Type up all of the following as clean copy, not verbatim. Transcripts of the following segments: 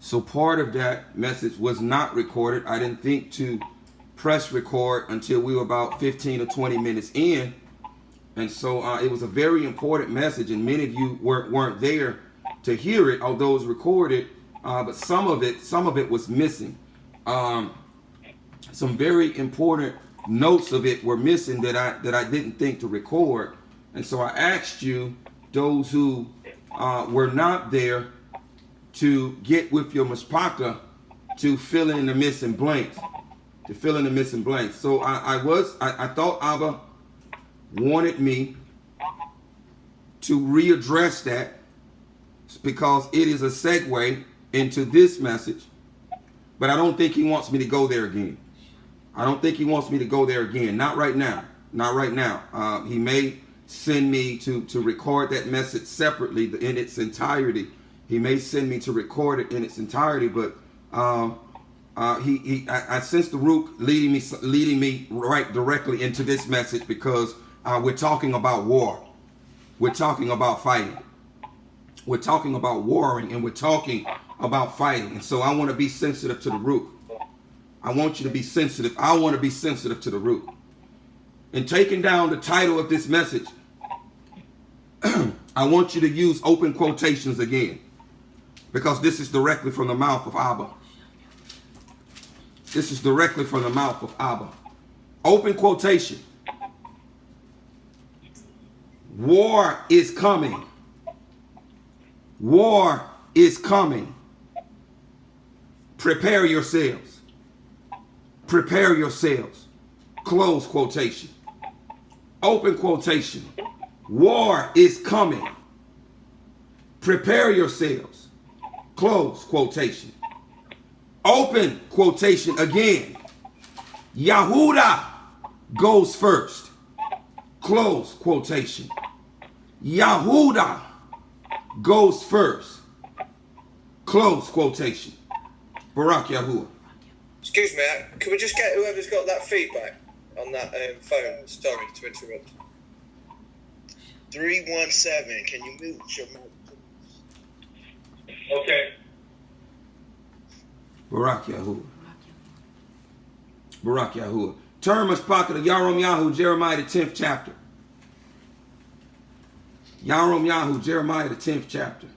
So part of that message was not recorded. I didn't think to press record until we were about 15 or 20 minutes in. And so it was a very important message, and many of you weren't there to hear it, although it was recorded. But some of it was missing. Some very important notes of it were missing that I didn't think to record. And so I asked you, those who were not there, to get with your mishpaka to fill in the missing blanks. So I thought Abba wanted me to readdress that, because it is a segue into this message. But I don't think he wants me to go there again. Not right now. He may send me to record that message separately in its entirety. He may send me to record it in its entirety, but I sense the Rook leading me right directly into this message, because we're talking about war. We're talking about fighting. We're talking about warring, and we're talking about fighting. And so I want to be sensitive to the Rook. I want you to be sensitive. I want to be sensitive to the Rook. In taking down the title of this message, I want you to use open quotations again, because this is directly from the mouth of Abba. Open quotation. War is coming. War is coming. Prepare yourselves. Prepare yourselves. Close quotation. Open quotation. War is coming. Prepare yourselves. Close quotation. Open quotation again. Yahudah goes first. Close quotation. Yahudah goes first. Close quotation. Barak Yahuwah. Excuse me, can we just get whoever's got that feedback on that phone? Sorry to interrupt. 317, can you mute your mic? Okay. Barak Yahuwah. Turn mishpaka to Yarom Yahu, Jeremiah the 10th chapter. Yarom Yahu, Jeremiah the 10th chapter.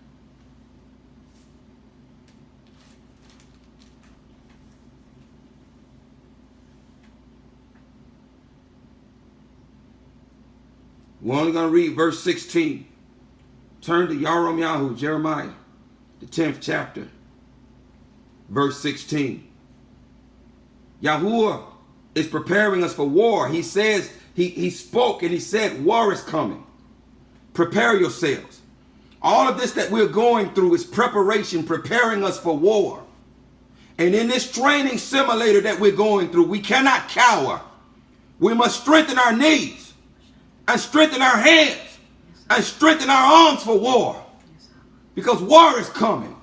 We're only going to read verse 16. Turn to Yarom Yahu, Jeremiah the 10th chapter, verse 16. Yahuwah is preparing us for war. He says, he spoke and he said, war is coming. Prepare yourselves. All of this that we're going through is preparation, preparing us for war. And in this training simulator that we're going through, we cannot cower. We must strengthen our knees and strengthen our hands and strengthen our arms for war. Because war is coming.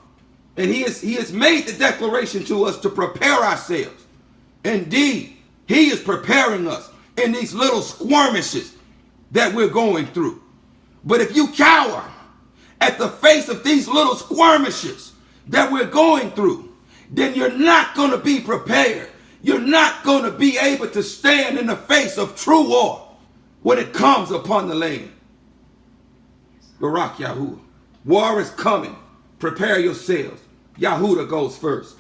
And he has made the declaration to us to prepare ourselves. Indeed, he is preparing us in these little skirmishes that we're going through. But if you cower at the face of these little skirmishes that we're going through, then you're not going to be prepared. You're not going to be able to stand in the face of true war when it comes upon the land. Barak Yahuwah. War is coming. Prepare yourselves. Yahudah goes first.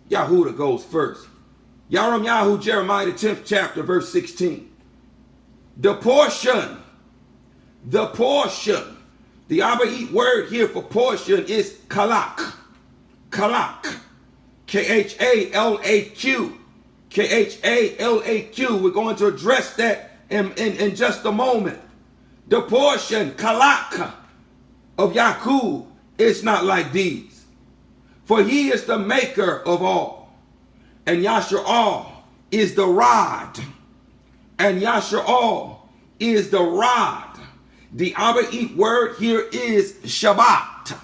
Yahudah goes first. Yarom Yahu, Jeremiah the 10th chapter, verse 16. The portion. The Abbaite word here for portion is kalak. Kalak. K-H-A-L-A-Q. K-H-A-L-A-Q. We're going to address that in just a moment. The portion, kalak, of Yakub is not like these. For he is the maker of all. And Yashar'al is the rod. And Yashar'al is the rod. The Abbaite word here is Shabbat.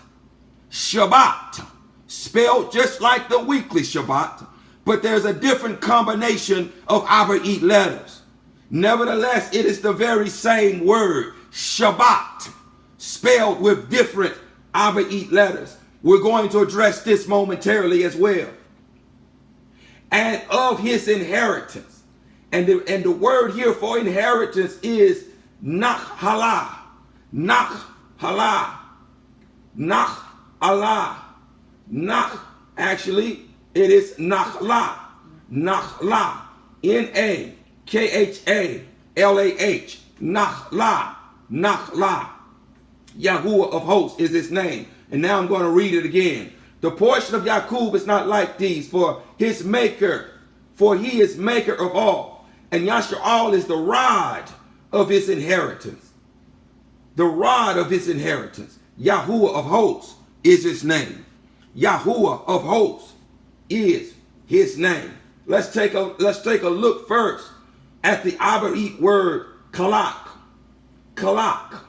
Shabbat. Spelled just like the weekly Shabbat. But there's a different combination of Abbaite letters. Nevertheless, it is the very same word. Shabbat. Spelled with different Abbaite letters. We're going to address this momentarily as well. And of his inheritance. And the word here for inheritance is nachala. Nachala. Nachala. Nach. Actually, it is nachla. Nachla. N-A-K-H-A-L-A-H. Nachla. Nachla. Yahuwah of hosts is his name. And now I'm going to read it again. The portion of Yaqub is not like these, for he is maker of all. And Yasha'al is the rod of his inheritance. The rod of his inheritance. Yahuwah of hosts is his name. Yahuwah of hosts is his name. Let's take a look first at the Abarit word kalak. Kalak.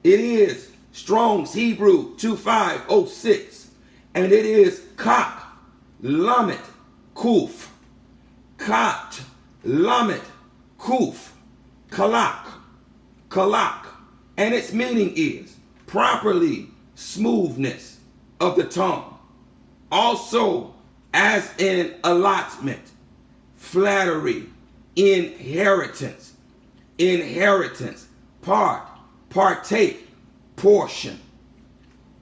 It is Strong's Hebrew 2506. And it is Kak, Lamet, Kuf. Kat, Lamet, Kuf. Kalak. Kalak. And its meaning is properly smoothness of the tongue. Also as an allotment, flattery, inheritance. Inheritance, part, partake, portion.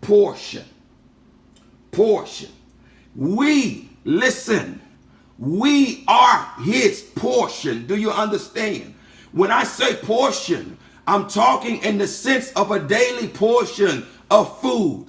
Portion. Portion. We, listen, we are his portion. Do you understand? When I say portion, I'm talking in the sense of a daily portion of food,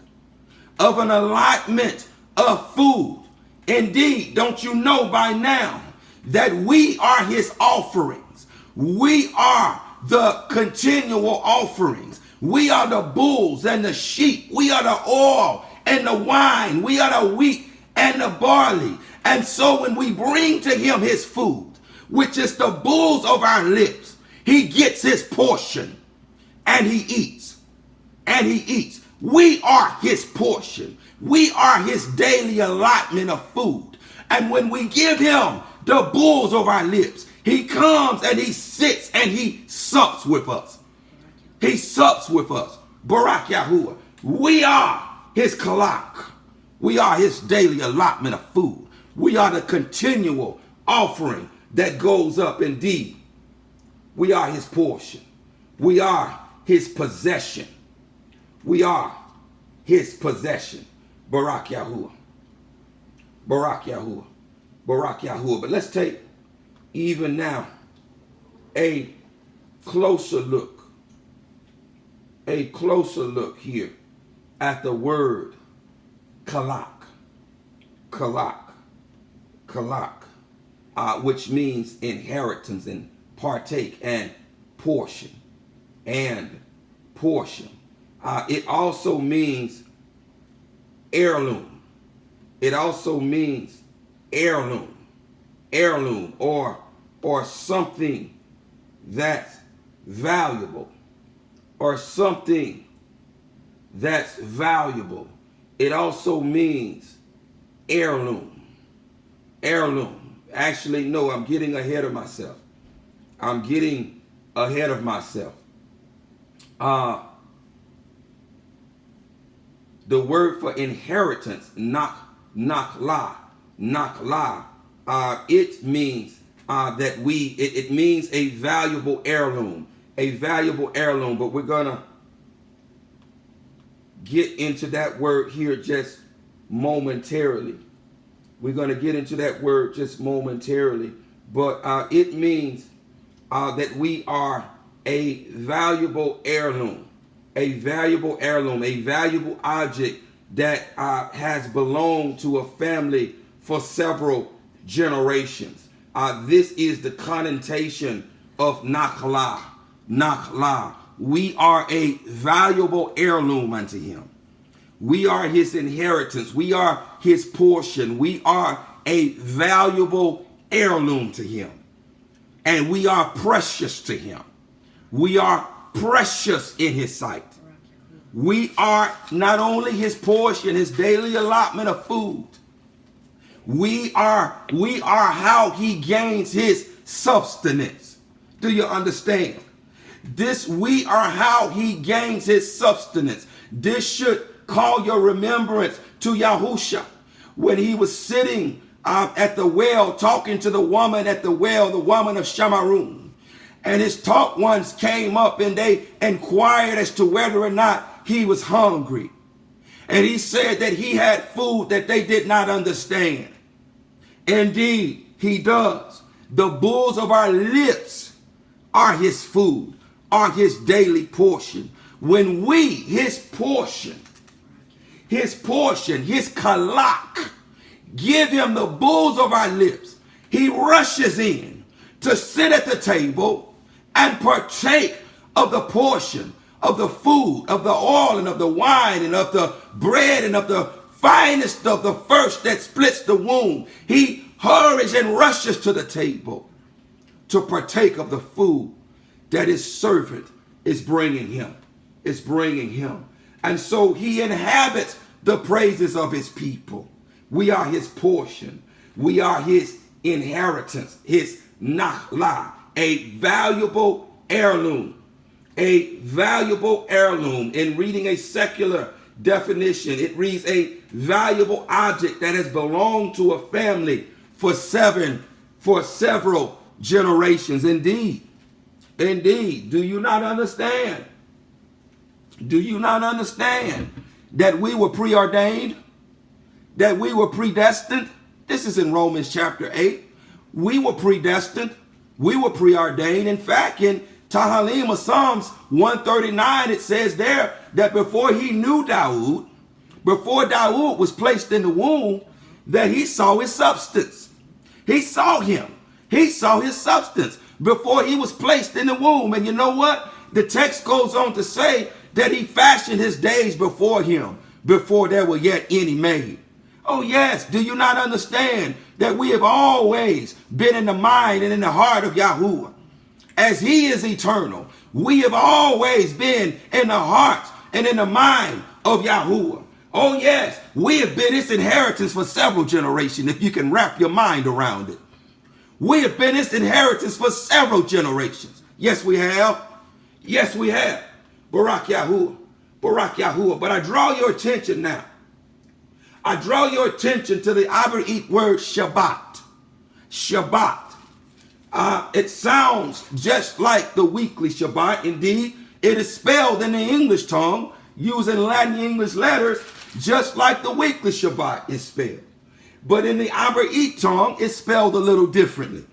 of an allotment of food. Indeed, don't you know by now that we are his offerings? We are the continual offerings. We are the bulls and the sheep. We are the oil and the wine. We are the wheat and the barley. And so when we bring to him his food, which is the bulls of our lips, he gets his portion and he eats. And he eats. We are his portion. We are his daily allotment of food. And when we give him the bulls of our lips, he comes and he sits and he sups with us. He sups with us. Barak Yahuwah. We are his kalak. We are his daily allotment of food. We are the continual offering that goes up indeed. We are his portion. We are his possession. We are his possession. Barak Yahuwah. Barak Yahuwah. Barak Yahuwah. But let's take even now a closer look. A closer look here at the word kalak. Kalak. Kalak. Which means inheritance and partake and portion. And portion. It also means heirloom. It also means heirloom. Heirloom or something that's valuable. Or something that's valuable. It also means heirloom. Heirloom. Actually, no, I'm getting ahead of myself. I'm getting ahead of myself. The word for inheritance, nakla, it means that it means a valuable heirloom. A valuable heirloom, but we're gonna get into that word here just momentarily. We're gonna get into that word just momentarily, but it means that we are a valuable heirloom, a valuable heirloom, a valuable object that has belonged to a family for several generations. This is the connotation of nakla. Nakla. We are a valuable heirloom unto him. We are his inheritance. We are his portion. We are a valuable heirloom to him. And we are precious to him. We are precious in his sight. We are not only his portion, his daily allotment of food. We are how he gains his substance. Do you understand? We are how he gains his substance. This should call your remembrance to Yahusha when he was sitting at the well talking to the woman at the well, the woman of Shamaroon. And his taught ones came up and they inquired as to whether or not he was hungry. And he said that he had food that they did not understand. Indeed, he does. The bulls of our lips are his food, are his daily portion. When we, his portion, his kalak, give him the bulls of our lips, he rushes in to sit at the table and partake of the portion, of the food, of the oil, and of the wine, and of the bread, and of the finest of the first that splits the womb. He hurries and rushes to the table to partake of the food that his servant is bringing him. And so he inhabits the praises of his people. We are his portion. We are his inheritance, his nachla, a valuable heirloom. A valuable heirloom. In reading a secular definition, it reads a valuable object that has belonged to a family for several generations. Indeed. Do you not understand? Do you not understand that we were preordained? That we were predestined? This is in Romans chapter 8. We were predestined. We were preordained. In fact, in Tahalim of Psalms 139, it says there that before he knew Dawood, before Dawood was placed in the womb, that he saw his substance. He saw him. He saw his substance before he was placed in the womb. And you know what? The text goes on to say that he fashioned his days before him, before there were yet any made. Oh yes, do you not understand that we have always been in the mind and in the heart of Yahuwah? As he is eternal, we have always been in the heart and in the mind of Yahuwah. Oh yes, we have been his inheritance for several generations, if you can wrap your mind around it. We have been his inheritance for several generations. Yes, we have. Yes, we have. Barak Yahuwah. Barak Yahuwah. But I draw your attention now. I draw your attention to the Iberite word Shabbat. Shabbat. It sounds just like the weekly Shabbat. Indeed, it is spelled in the English tongue using Latin English letters just like the weekly Shabbat is spelled. But in the Iberite tongue, it's spelled a little differently.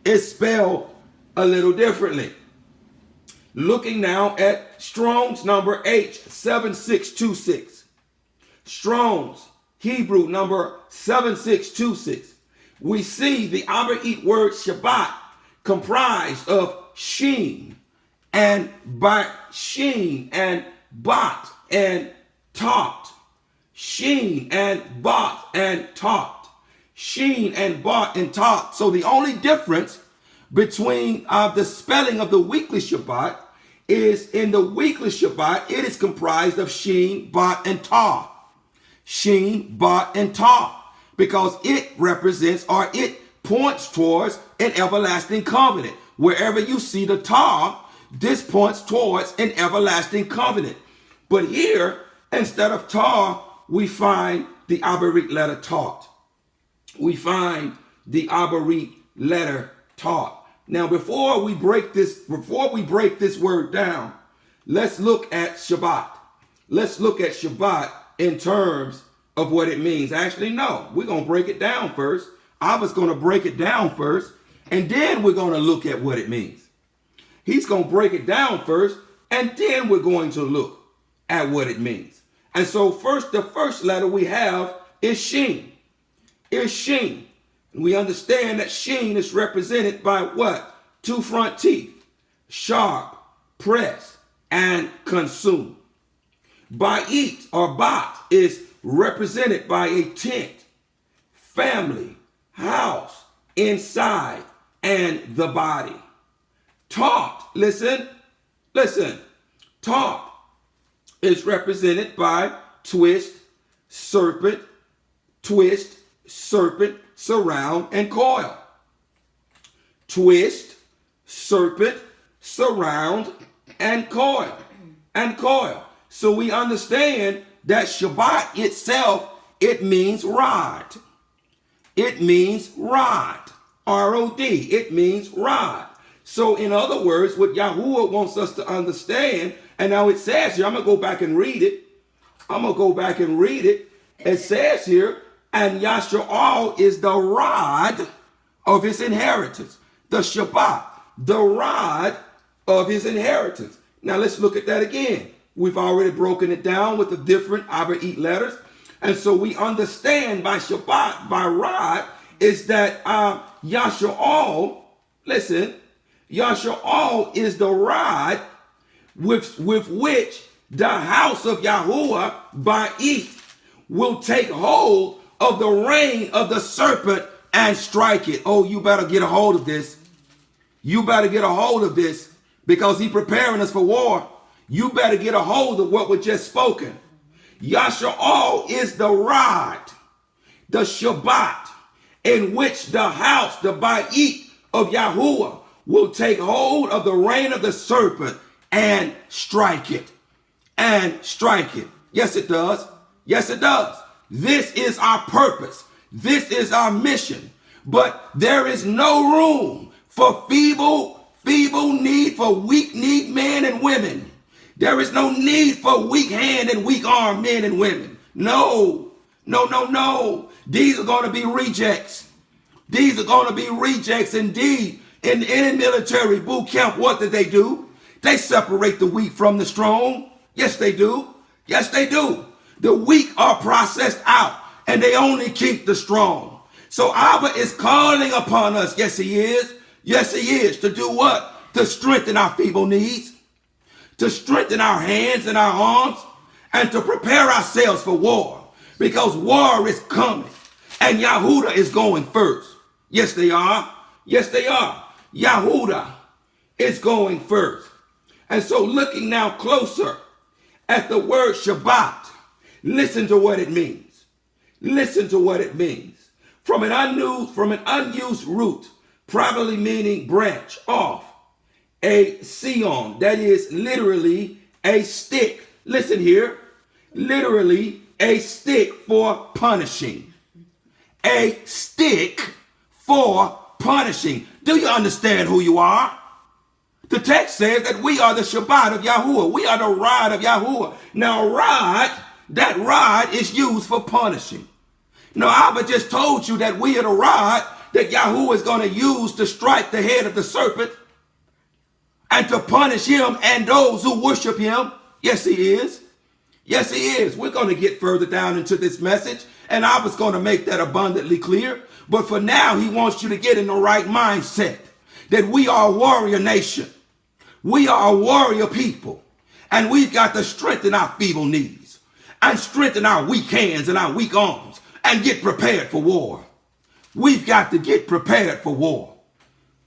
It's spelled a little differently. Looking now at Strong's number H7626. Strong's Hebrew number 7626. We see the Iberite word Shabbat comprised of sheen and bat, sheen and bat and taut. Sheen and bat and taut. Sheen and bat and taut. So the only difference between the spelling of the weekly Shabbat is in the weekly Shabbat, it is comprised of sheen, bat, and taw. Sheen, bat, and taw. Because it represents, or it points towards, an everlasting covenant. Wherever you see the taw, this points towards an everlasting covenant. But here, instead of taw, we find the Iberite letter taut. We find the Iberite letter taut. Now, before we break this word down, let's look at Shabbat. Let's look at Shabbat in terms of what it means. Actually, no, we're going to break it down first. I was going to break it down first, and then we're going to look at what it means. He's going to break it down first, and then we're going to look at what it means. And so first, the first letter we have is Sheen. Is Sheen. We understand that sheen is represented by what? Two front teeth, sharp, press, and consume. Ba'it or bat is represented by a tent, family, house, inside, and the body. Taut, listen, taut is represented by twist, serpent, surround, and coil. Twist, serpent, surround, and coil. So we understand that Shabbat itself, it means rod. It means rod. R-O-D. It means rod. So in other words, what Yahuwah wants us to understand, and now it says here, I'm going to go back and read it. It says here, and Yasha'al is the rod of his inheritance. The Shabbat, the rod of his inheritance. Now let's look at that again. We've already broken it down with the different Abarite letters. And so we understand by Shabbat, by rod, is that Yasha'al, listen, Yasha'al is the rod with which the house of Yahuwah by it will take hold of the reign of the serpent and strike it. Oh, you better get a hold of this. You better get a hold of this because he's preparing us for war. You better get a hold of what was just spoken. Yasha'al is the rod, the Shabbat, in which the house, the Ba'it of Yahuwah, will take hold of the reign of the serpent and strike it. And strike it. Yes, it does. Yes, it does. This is our purpose. This is our mission. But there is no room for feeble need, for weak-kneed men and women. There is no need for weak-hand and weak-armed men and women. No. These are going to be rejects. These are going to be rejects indeed. In any military boot camp, what did they do? They separate the weak from the strong. Yes, they do. Yes, they do. The weak are processed out, and they only keep the strong. So Abba is calling upon us. Yes, he is. Yes, he is. To do what? To strengthen our feeble knees, to strengthen our hands and our arms, and to prepare ourselves for war. Because war is coming, and Yahudah is going first. Yes, they are. Yes, they are. Yahudah is going first. And so looking now closer at the word Shabbat, listen to what it means. Listen to what it means. From an unused root, probably meaning branch, off, a sion, that is literally a stick. Listen here, literally a stick for punishing. A stick for punishing. Do you understand who you are? The text says that we are the Shabbat of Yahuwah. We are the rod of Yahuwah. Now that rod is used for punishing. Now Abba just told you that we are the rod that Yahuwah is going to use to strike the head of the serpent and to punish him and those who worship him. Yes, he is. Yes, he is. We're going to get further down into this message, and Abba's going to make that abundantly clear. But for now, he wants you to get in the right mindset that we are a warrior nation. We are a warrior people, and we've got to strengthen our feeble knees and strengthen our weak hands and our weak arms and get prepared for war. We've got to get prepared for war.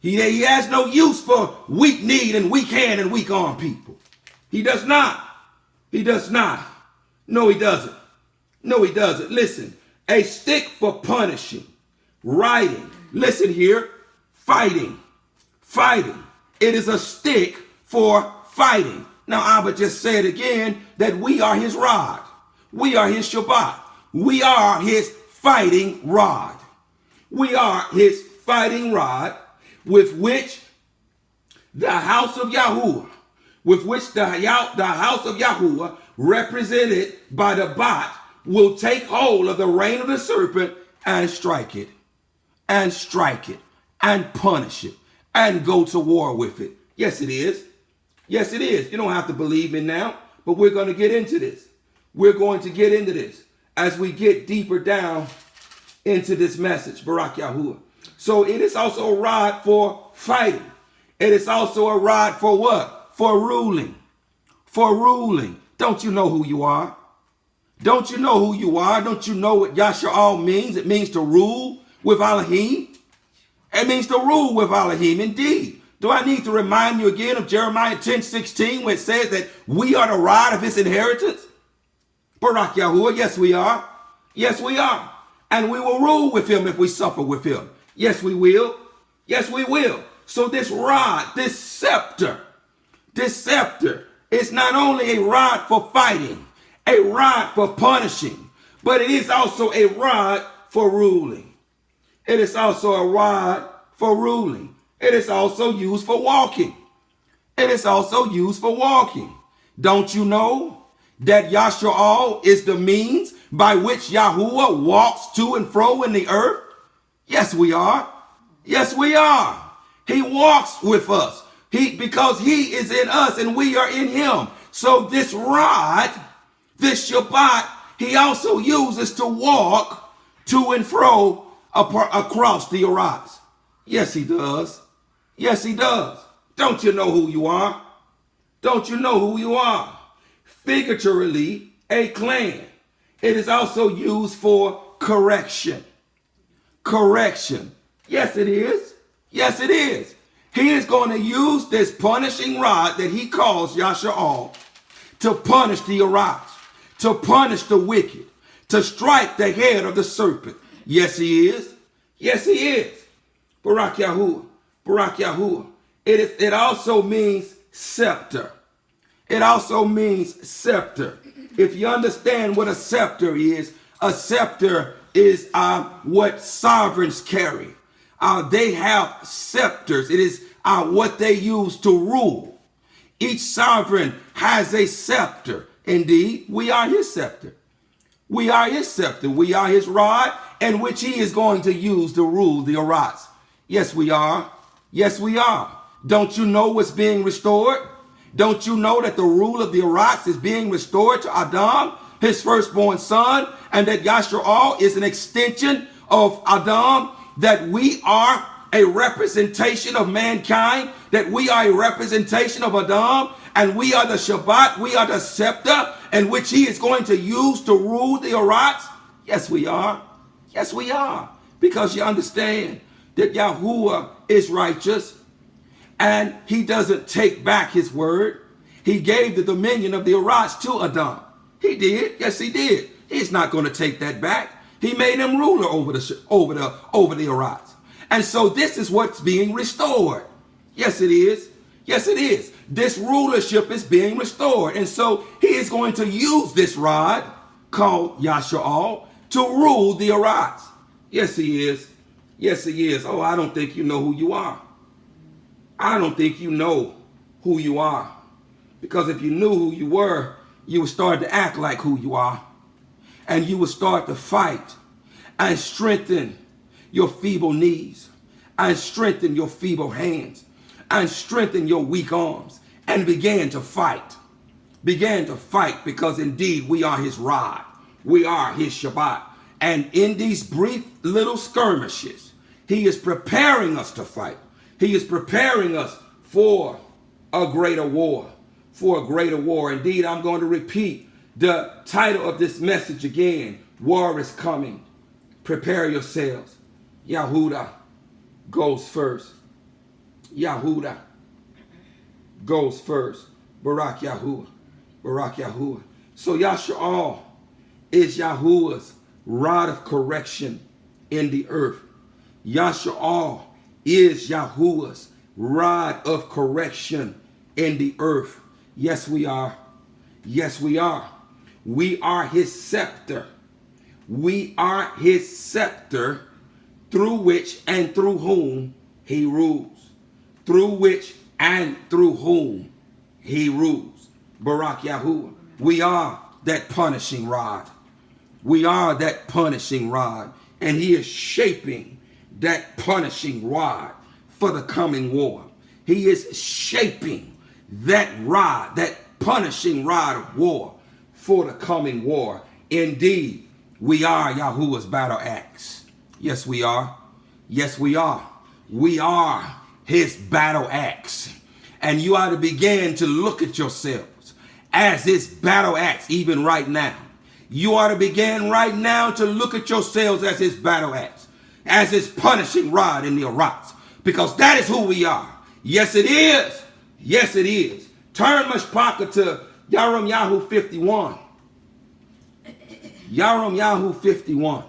He has no use for weak-kneed and weak-hand and weak-armed people. He does not. He does not. No, he doesn't. No, he doesn't. Listen, a stick for punishing, writing. Listen here, fighting. Fighting. It is a stick for fighting. Now, Abba just said again that we are his rod. We are his Shabbat. We are his fighting rod. We are his fighting rod with which the house of Yahuwah, house of Yahuwah, represented by the Bat, will take hold of the reign of the serpent and strike it, and punish it, and go to war with it. Yes, it is. Yes, it is. You don't have to believe me now, but we're going to get into this. We're going to get into this as we get deeper down into this message, Barak Yahuwah. So it is also a rod for fighting. It is also a rod for what? For ruling. For ruling. Don't you know who you are? Don't you know who you are? Don't you know what Yasha'al means? It means to rule with Elohim. It means to rule with Elohim, indeed. Do I need to remind you again of Jeremiah 10:16, where it says that we are the rod of his inheritance? Barak Yahuwah, yes we are. Yes we are. And we will rule with him if we suffer with him. Yes we will. Yes we will. So this rod, this scepter is not only a rod for fighting, a rod for punishing, but it is also a rod for ruling. It is also a rod for ruling. It is also used for walking. It is also used for walking. Don't you know that Yahshua is the means by which Yahuwah walks to and fro in the earth? Yes, we are. Yes, we are. He walks with us. Because he is in us and we are in him. So this rod, this Shabbat, he also uses to walk to and fro across the Uriahs. Yes, he does. Yes, he does. Don't you know who you are? Don't you know who you are? Figuratively, a clan. It is also used for correction. Correction. Yes, it is. Yes, it is. He is going to use this punishing rod that he calls Yasha'al to punish the Uriahs, to punish the wicked, to strike the head of the serpent. Yes, he is. Yes, he is. Barak Yahuwah. Barak Yahuwah. It also means scepter. It also means scepter. If you understand what a scepter is what sovereigns carry. They have scepters. It is what they use to rule. Each sovereign has a scepter. Indeed, we are his scepter. We are his scepter. We are his rod, in which he is going to use to rule the Uriahs. Yes, we are. Yes, we are. Don't you know what's being restored? Don't you know that the rule of the Uriahs is being restored to Adam, his firstborn son, and that Yasha'al is an extension of Adam, that we are a representation of mankind, that we are a representation of Adam, and we are the Shabbat, we are the scepter, in which he is going to use to rule the Uriahs? Yes, we are. Yes, we are. Because you understand that Yahuwah is righteous, and he doesn't take back his word. He gave the dominion of the Uriahs to Adam. He did. Yes, he did. He's not going to take that back. He made him ruler over the Uriahs. And so this is what's being restored. Yes, it is. Yes, it is. This rulership is being restored. And so he is going to use this rod called Yasha'al to rule the Uriahs. Yes, he is. Yes, he is. Oh, I don't think you know who you are. I don't think you know who you are. Because if you knew who you were, you would start to act like who you are. And you would start to fight and strengthen your feeble knees and strengthen your feeble hands and strengthen your weak arms and began to fight. Began to fight, because indeed we are his rod. We are his Shabbat. And in these brief little skirmishes, he is preparing us to fight. He is preparing us for a greater war. For a greater war. Indeed, I'm going to repeat the title of this message again. War is coming. Prepare yourselves. Yahudah goes first. Yahudah goes first. Barak Yahuwah. Barak Yahuwah. So Yasha'al is Yahuwah's rod of correction in the earth. Yasha'al is Yahuwah's rod of correction in the earth. Yes, we are. Yes, we are. We are his scepter. We are his scepter, through which and through whom he rules. Through which and through whom he rules. Barak Yahuwah. We are that punishing rod. We are that punishing rod. And he is shaping that punishing rod for the coming war. He is shaping that rod, that punishing rod of war for the coming war. Indeed, we are Yahuwah's battle axe. Yes, we are. Yes, we are. We are his battle axe. And you ought to begin to look at yourselves as his battle axe, even right now. You ought to begin right now to look at yourselves as his battle axe, as his punishing rod in the Uriahs, because that is who we are. Yes, it is. Yes, it is. Turn Mashpaka to Yarum Yahu 51. Yarum Yahu 51.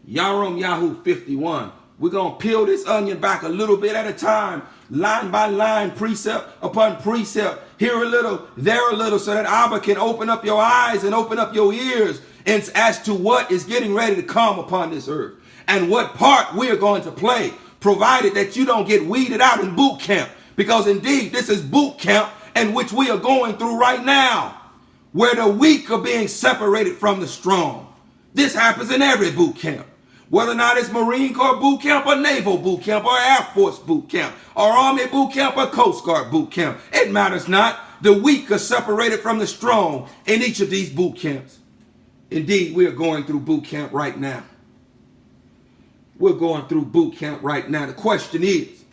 Yarum Yahu 51. We're going to peel this onion back a little bit at a time, line by line, precept upon precept. here a little, there a little, so that Abba can open up your eyes and open up your ears as to what is getting ready to come upon this earth and what part we're going to play, provided that you don't get weeded out in boot camp. Because indeed, this is boot camp in which we are going through right now, where the weak are being separated from the strong. This happens in every boot camp. Whether or not it's Marine Corps boot camp or Naval boot camp or Air Force boot camp or Army boot camp or Coast Guard boot camp, it matters not. The weak are separated from the strong in each of these boot camps. Indeed, we are going through boot camp right now. We're going through boot camp right now. The question is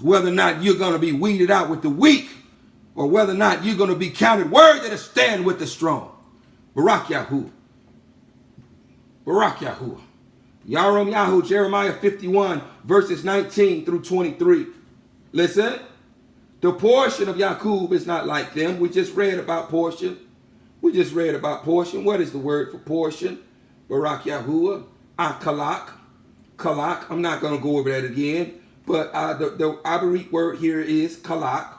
whether or not you're going to be weeded out with the weak or whether or not you're going to be counted worthy to stand with the strong. Barak Yahuwah. Barak Yahuwah. Yarom Yahu, Jeremiah 51, verses 19 through 23. Listen, the portion of Yaqub is not like them. We just read about portion. We just read about portion. What is the word for portion? Barak Yahuwah. Kalak. Kalak. I'm not going to go over that again. But the Abarit word here is kalak.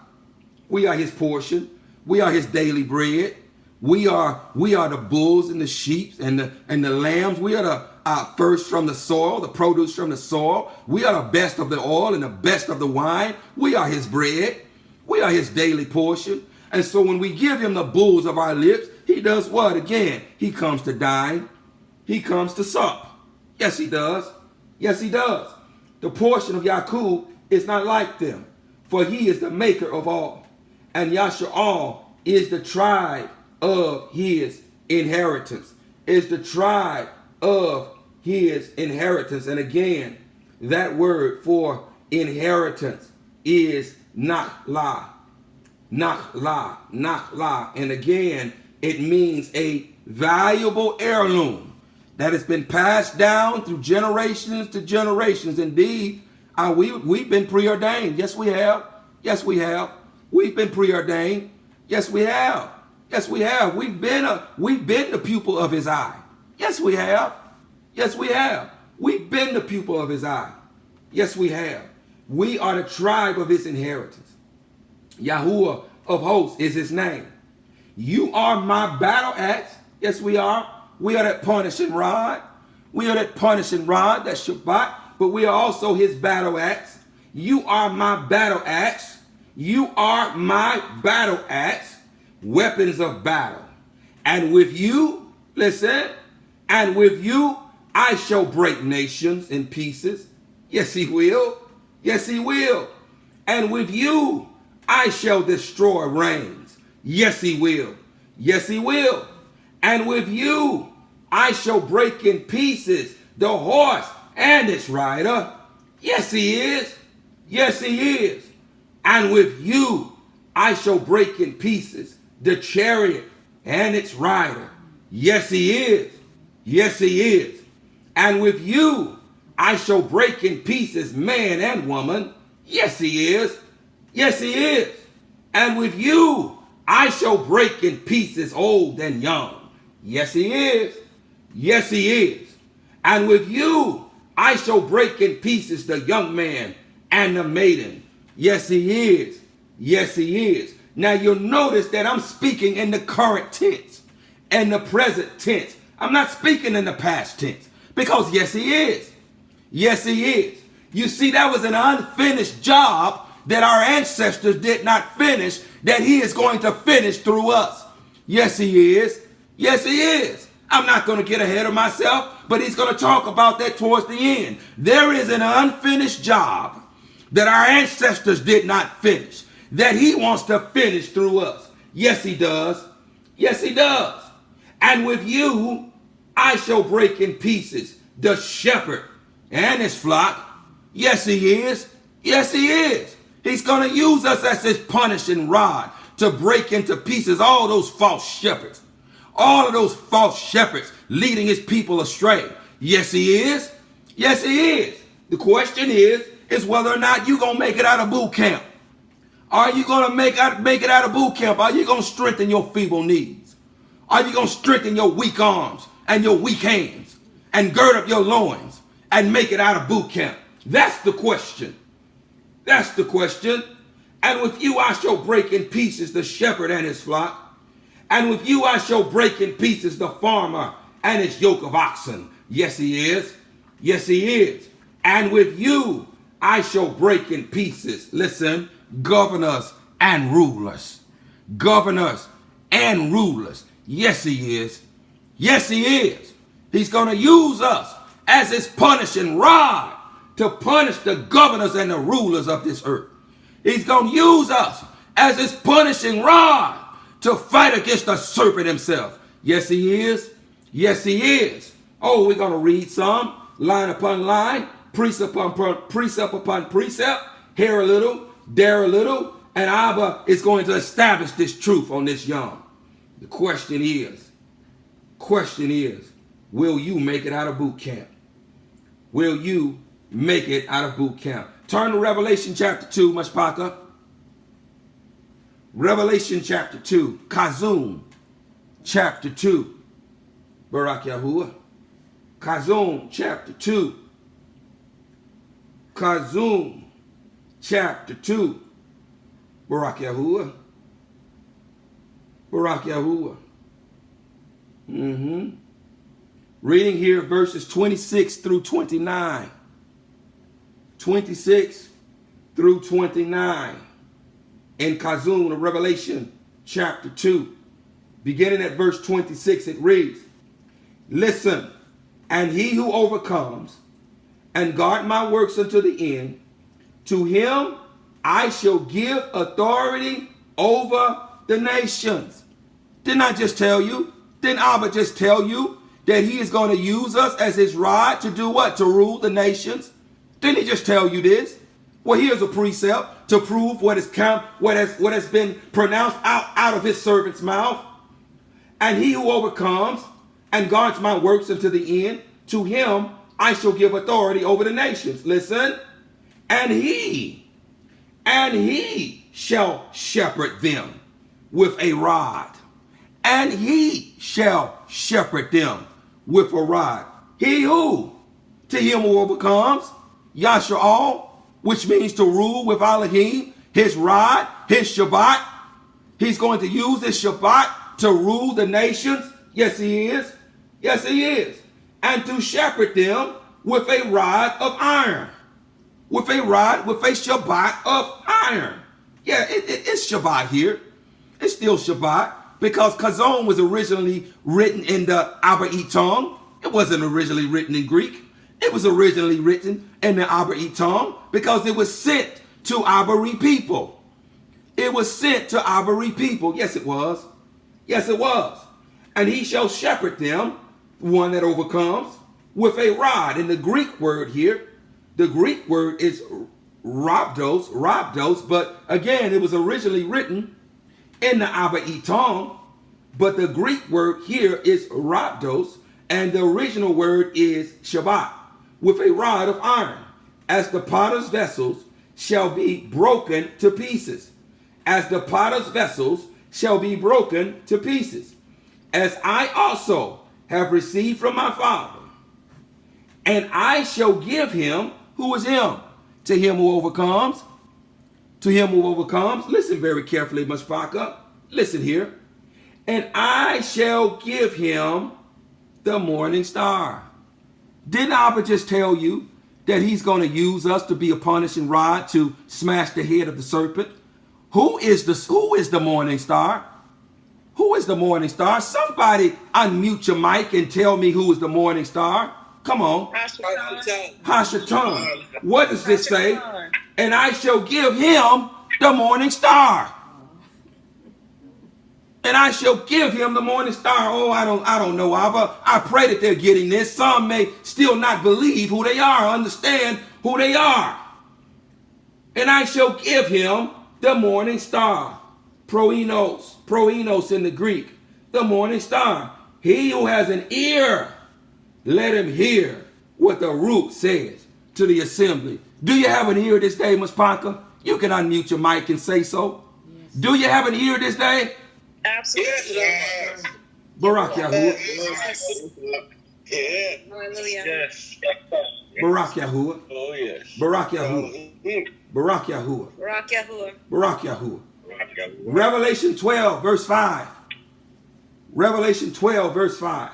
We are his portion. We are his daily bread. We are the bulls and the sheep and the lambs. We are the first from the soil, the produce from the soil. We are the best of the oil and the best of the wine. We are his bread. We are his daily portion. And so when we give him the bulls of our lips, he does what? Again, he comes to dine. He comes to sup. Yes, he does. Yes, he does. The portion of Yaqub is not like them, for he is the maker of all. And Yasha'al is the tribe of his inheritance. Is the tribe of his inheritance. And again, that word for inheritance is Nachla. Nachla. Nachla. And again, it means a valuable heirloom that has been passed down through generations to generations. Indeed, we've been preordained. Yes, we have. Yes, we have. We've been preordained. Yes, we have. Yes, we have. We've been the pupil of his eye. Yes, we have. Yes, we have. We've been the pupil of his eye. Yes, we have. We are the tribe of his inheritance. Yahuwah of hosts is his name. You are my battle axe. Yes, we are. We are that punishing rod. We are that punishing rod, that Shabbat, but we are also his battle axe. You are my battle axe. You are my battle axe, weapons of battle. And with you, listen, and with you, I shall break nations in pieces. Yes, he will. Yes, he will. And with you, I shall destroy reigns. Yes, he will. Yes, he will. And with you, I shall break in pieces the horse and its rider. Yes, he is. Yes, he is. And with you, I shall break in pieces the chariot and its rider. Yes, he is. Yes, he is. And with you, I shall break in pieces man and woman. Yes, he is. Yes, he is. And with you, I shall break in pieces old and young. Yes, he is. Yes, he is. And with you, I shall break in pieces the young man and the maiden. Yes, he is. Yes, he is. Now you'll notice that I'm speaking in the current tense and the present tense. I'm not speaking in the past tense because yes, he is. Yes, he is. You see, that was an unfinished job that our ancestors did not finish, that he is going to finish through us. Yes, he is. Yes, he is. I'm not going to get ahead of myself, but he's going to talk about that towards the end. There is an unfinished job that our ancestors did not finish, that he wants to finish through us. Yes, he does. Yes, he does. And with you, I shall break in pieces the shepherd and his flock. Yes, he is. Yes, he is. He's going to use us as his punishing rod to break into pieces all those false shepherds. All of those false shepherds leading his people astray. Yes, he is. Yes, he is. The question is whether or not you're going to make it out of boot camp. Are you going to make it out of boot camp? Are you going to strengthen your feeble knees? Are you going to strengthen your weak arms and your weak hands and gird up your loins and make it out of boot camp? That's the question. That's the question. And with you I shall break in pieces the shepherd and his flock. And with you I shall break in pieces the farmer and his yoke of oxen. Yes, he is. Yes, he is. And with you I shall break in pieces, listen, governors and rulers. Governors and rulers. Yes, he is. Yes, he is. He's going to use us as his punishing rod to punish the governors and the rulers of this earth. He's going to use us as his punishing rod to fight against the serpent himself. Yes, he is. Yes, he is. Oh, we're going to read some, line upon line, precept upon precept, here a little, there a little, and Abba is going to establish this truth on this young. The question is, will you make it out of boot camp? Will you make it out of boot camp? Turn to Revelation chapter 2, Mashpaka. Revelation chapter 2, Kazum chapter 2, Barak Yahuwah. Kazum chapter 2. Kazum chapter 2, Barak Yahuwah. Barak Yahuwah. Reading here verses 26 through 29. 26 through 29. In Kazum of Revelation chapter 2. Beginning at verse 26, it reads, listen, and he who overcomes and guard my works unto the end, to him I shall give authority over the nations. Didn't I just tell you? Didn't Abba just tell you that he is going to use us as his rod to do what? To rule the nations? Didn't he just tell you this? Well, here's a precept to prove what has been pronounced out of his servant's mouth. And he who overcomes and guards my works unto the end, to him I shall give authority over the nations. Listen. And he shall shepherd them with a rod. And he shall shepherd them with a rod. He who? To him who overcomes, Yasha'al, which means to rule with Elohim, his rod, his Shabbat. He's going to use this Shabbat to rule the nations. Yes, he is. Yes, he is. And to shepherd them with a rod of iron. With a Shabbat of iron. Yeah, it's Shabbat here. It's still Shabbat because Kazon was originally written in the Abai tongue. It wasn't originally written in Greek. It was originally written in the Abai tongue because it was sent to Abari people. It was sent to Abari people. Yes, it was. Yes, it was. And he shall shepherd them, one that overcomes, with a rod. And the Greek word here, the Greek word is rhabdos, but again, it was originally written in the Abai tongue, but the Greek word here is rhabdos, and the original word is Shabbat, with a rod of iron, as the potter's vessels shall be broken to pieces. As the potter's vessels shall be broken to pieces. As I also have received from my Father. And I shall give him, who is him? To him who overcomes. To him who overcomes. Listen very carefully, Mashpaka. Listen here. And I shall give him the morning star. Didn't Abba just tell you that he's going to use us to be a punishing rod to smash the head of the serpent? Who is the morning star? Who is the morning star? Somebody unmute your mic and tell me who is the morning star. Come on. Hashatan. What does this say? And I shall give him the morning star. And I shall give him the morning star. Oh, I don't know, Abba. I pray that they're getting this. Some may still not believe who they are, understand who they are. And I shall give him the morning star. Proenos in the Greek. The morning star. He who has an ear, let him hear what the root says to the assembly. Do you have an ear this day, Mashpaka? You can unmute your mic and say so. Yes. Do you have an ear this day? Absolutely. Yes. Barak Yahuwah. Yeah. Hallelujah. Yes. Barak Yahuwah. Oh, yes. Barak Yahuwah. Barak Yahuwah. Barak Yahuwah. Barak Yahuwah. Revelation 12, verse 5. Revelation 12, verse 5.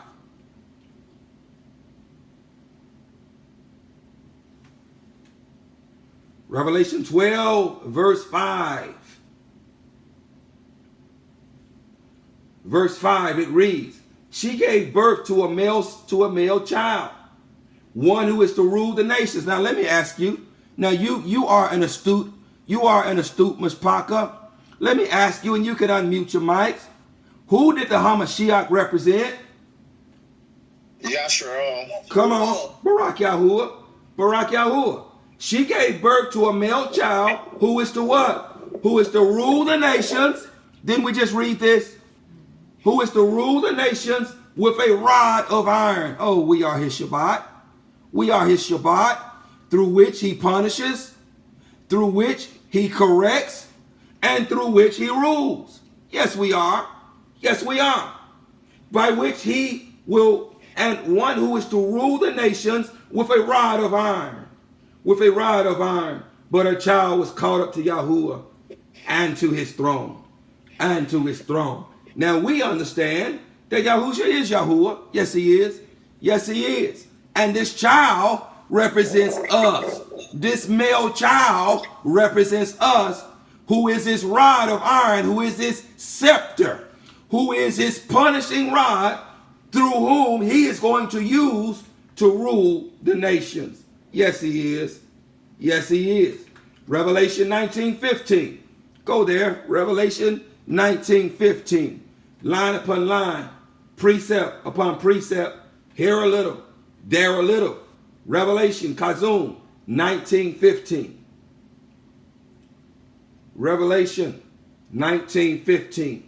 Revelation 12, verse 5. Verse 5, it reads, she gave birth to a male child, one who is to rule the nations. Now let me ask you. Now you are an astute Mishpaka. Let me ask you, and you can unmute your mics. Who did the Hamashiach represent? Yasharal. Come on. Barak Yahuwah. Barak Yahuwah. She gave birth to a male child who is to what? Who is to rule the nations. Didn't we just read this? Who is to rule the nations with a rod of iron. Oh, we are his Shabbat. We are his Shabbat, through which he punishes, through which he corrects, and through which he rules. Yes, we are. Yes, we are. By which he will, and one who is to rule the nations with a rod of iron. With a rod of iron. But a child was caught up to Yahuwah and to his throne. And to his throne. Now we understand that Yahusha is Yahuwah. Yes, he is. Yes, he is. And this child represents us. This male child represents us, who is his rod of iron, who is his scepter, who is his punishing rod, through whom he is going to use to rule the nations. Yes, he is. Yes, he is. Revelation 19:15. Go there. Revelation 19:15. Line upon line, precept upon precept, here a little, there a little. Revelation, Kazum, 19:15. Revelation 19:15.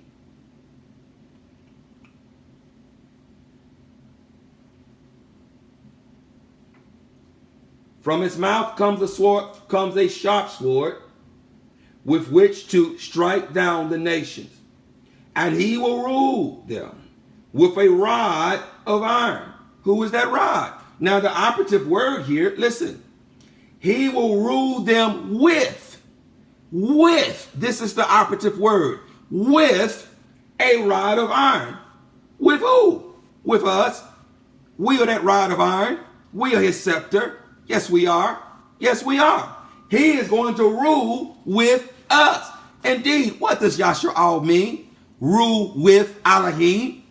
From his mouth comes a sharp sword, with which to strike down the nations, and he will rule them with a rod of iron. Who is that rod? Now the operative word here, listen, he will rule them with, this is the operative word, with a rod of iron. With who? With us. We are that rod of iron. We are his scepter. Yes, we are. Yes, we are. He is going to rule with us. Indeed, what does Yasharal mean? Rule with Elohim.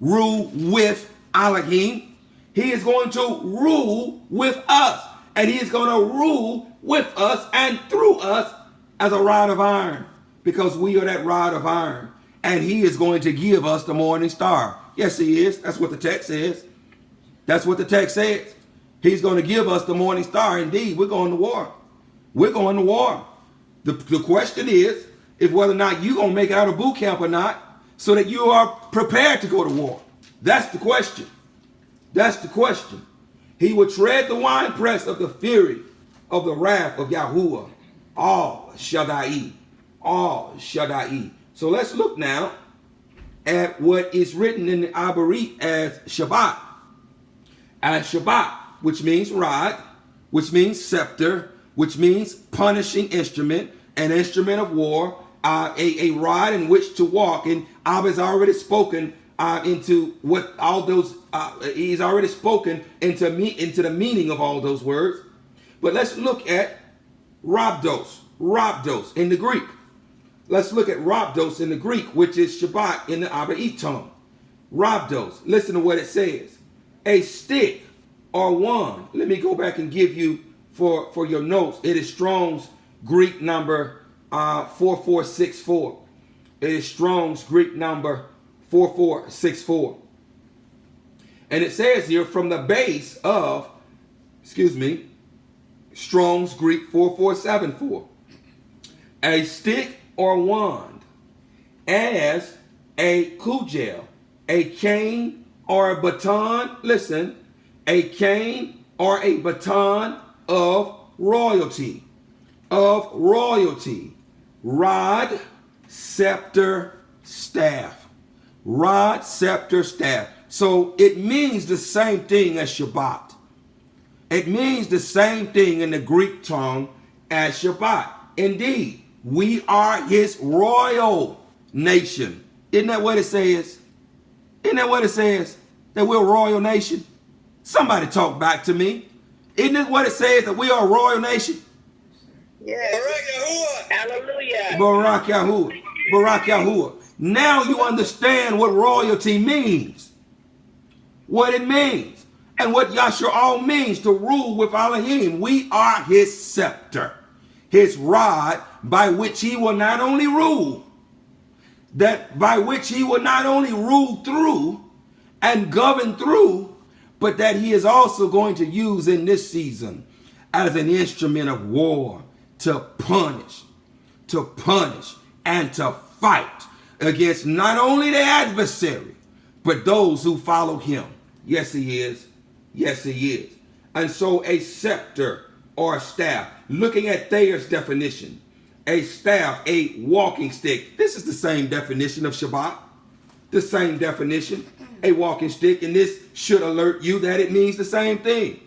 Rule with Elohim. He is going to rule with us. And he is going to rule with us and through us as a rod of iron. Because we are that rod of iron. And he is going to give us the morning star. Yes, he is. That's what the text says. That's what the text says. He's going to give us the morning star. Indeed, we're going to war. We're going to war. The question is whether or not you're going to make it out of boot camp or not, so that you are prepared to go to war. That's the question. That's the question. He will tread the winepress of the fury of the wrath of Yahuwah. All Shaddai. All Shaddai. So let's look now at what is written in the Abarit as Shabbat. As Shabbat, which means rod, which means scepter, which means punishing instrument, an instrument of war, a rod in which to walk. And Abba has already spoken into what all those, he's already spoken into the meaning of all those words. But let's look at Rabdos in the Greek. Let's look at Rabdos in the Greek, which is Shabbat in the Abarit tongue. Rabdos, listen to what it says. A stick or wand. Let me go back and give you for your notes. It is Strong's Greek number 4464. It is Strong's Greek number 4464. And it says here from the base of, Strong's Greek 4474. A stick or wand, as a kugel, a cane or a baton. Listen, a cane or a baton of royalty. Of royalty. Rod, scepter, staff. Rod, scepter, staff. So it means the same thing as Shabbat. It means the same thing in the Greek tongue as Shabbat. Indeed, we are his royal nation. Isn't that what it says? Isn't that what it says? That we're a royal nation? Somebody talk back to me. Isn't it what it says that we are a royal nation? Yes. Barak Yahuwah. Hallelujah. Barak Yahuwah. Barak Yahuwah. Now you understand what royalty means. What it means. And what Yasha'al means, to rule with Elohim. We are his scepter. His rod by which he will not only rule, by which he will not only rule through and govern through, but that he is also going to use in this season as an instrument of war to punish and to fight against not only the adversary, but those who follow him. Yes, he is. Yes, he is. And so a scepter or a staff, looking at Thayer's definition, a staff, a walking stick. This is the same definition of Shabbat. The same definition, a walking stick. And this should alert you that it means the same thing.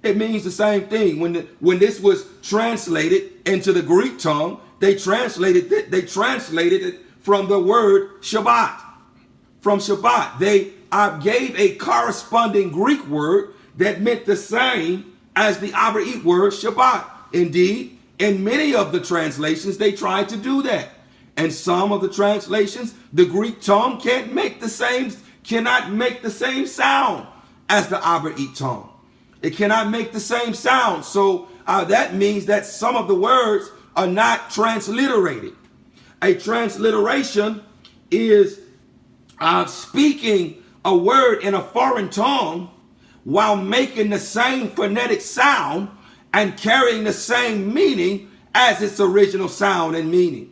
It means the same thing. When this was translated into the Greek tongue, they translated it from the word Shabbat. From Shabbat, they gave a corresponding Greek word that meant the same as the Abraite word Shabbat. Indeed, in many of the translations, they tried to do that. And some of the translations, the Greek tongue cannot make the same sound as the Abraite tongue. It cannot make the same sound. So that means that some of the words are not transliterated. A transliteration is speaking a word in a foreign tongue while making the same phonetic sound and carrying the same meaning as its original sound and meaning.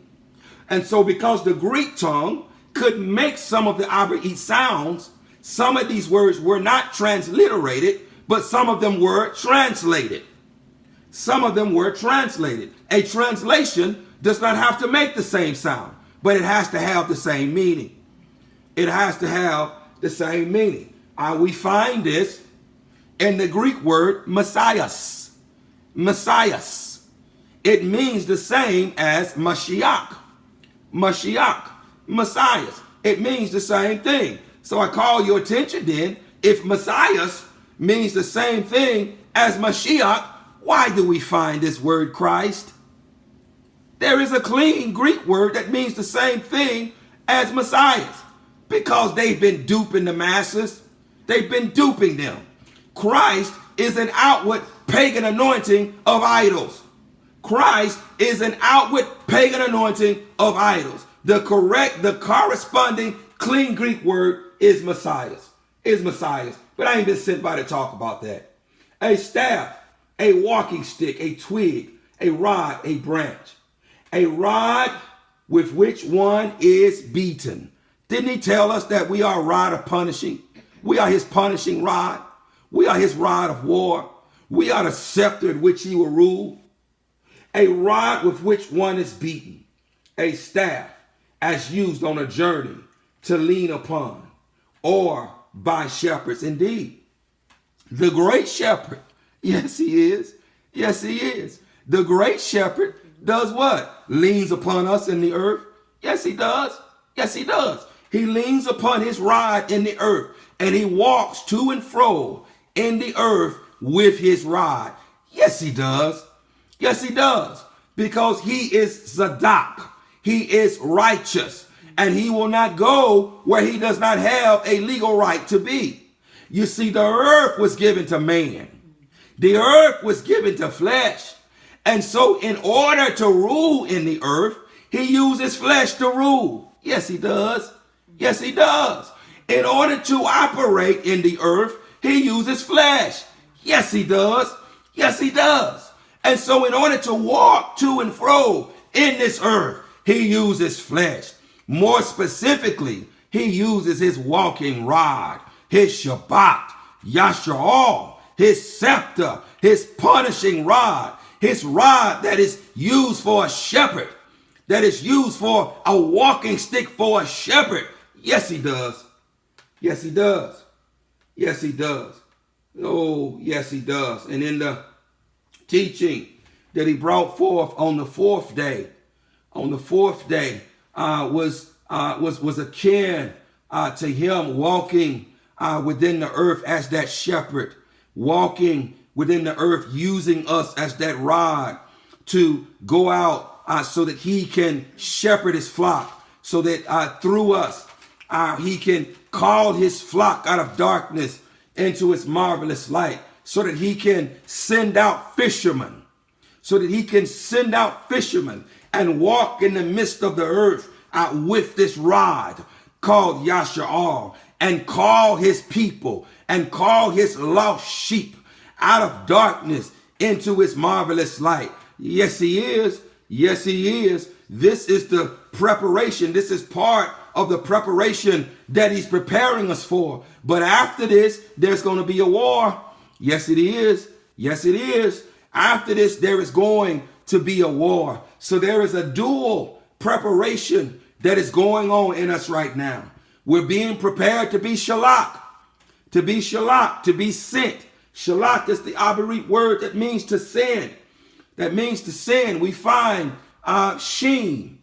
And so because the Greek tongue could make some of the Abraite sounds, some of these words were not transliterated, but some of them were translated. Some of them were translated. A translation does not have to make the same sound, but it has to have the same meaning. It has to have the same meaning. We find this in the Greek word Messias. Messias. It means the same as Mashiach. Mashiach. Messias. It means the same thing. So I call your attention then, if Messias means the same thing as Mashiach, why do we find this word Christ? There is a clean Greek word that means the same thing as Messiah, because they've been duping the masses. They've been duping them. Christ is an outward pagan anointing of idols. Christ is an outward pagan anointing of idols. The corresponding clean Greek word is Messiah. But I ain't been sent by to talk about that. A staff, a walking stick, a twig, a rod, a branch. A rod with which one is beaten. Didn't he tell us that we are a rod of punishing? We are his punishing rod. We are his rod of war. We are the scepter in which he will rule. A rod with which one is beaten. A staff as used on a journey to lean upon, or by shepherds. Indeed, the great shepherd, yes he is. Yes he is. The great shepherd does what? Leans upon us in the earth. Yes he does. Yes he does. He leans upon his rod in the earth, and he walks to and fro in the earth with his rod. Yes he does. Yes he does. Because he is Zadok. He is righteous. And he will not go where he does not have a legal right to be. You see, the earth was given to man. The earth was given to flesh. And so in order to rule in the earth, he uses flesh to rule. Yes, he does. Yes, he does. In order to operate in the earth, he uses flesh. Yes, he does. Yes, he does. And so in order to walk to and fro in this earth, he uses flesh. More specifically, he uses his walking rod, his Shabbat, Yasha'al, his scepter, his punishing rod, his rod that is used for a shepherd, that is used for a walking stick for a shepherd. Yes, he does. Yes, he does. Yes, he does. Oh, yes, he does. And in the teaching that he brought forth on the fourth day, was akin to him walking within the earth as that shepherd, walking within the earth, using us as that rod to go out so that he can shepherd his flock, so that through us he can call his flock out of darkness into his marvelous light, so that he can send out fishermen, and walk in the midst of the earth with this rod called YAHUDAH, and call his people and call his lost sheep out of darkness into his marvelous light. Yes, he is. Yes, he is. This is the preparation. This is part of the preparation that he's preparing us for. But after this, there's going to be a war. Yes, it is. Yes, it is. After this, there is going to be a war. So there is a dual preparation that is going on in us right now. We're being prepared to be shalak, to be sent. Shalak is the Abarit word that means to send. We find Sheen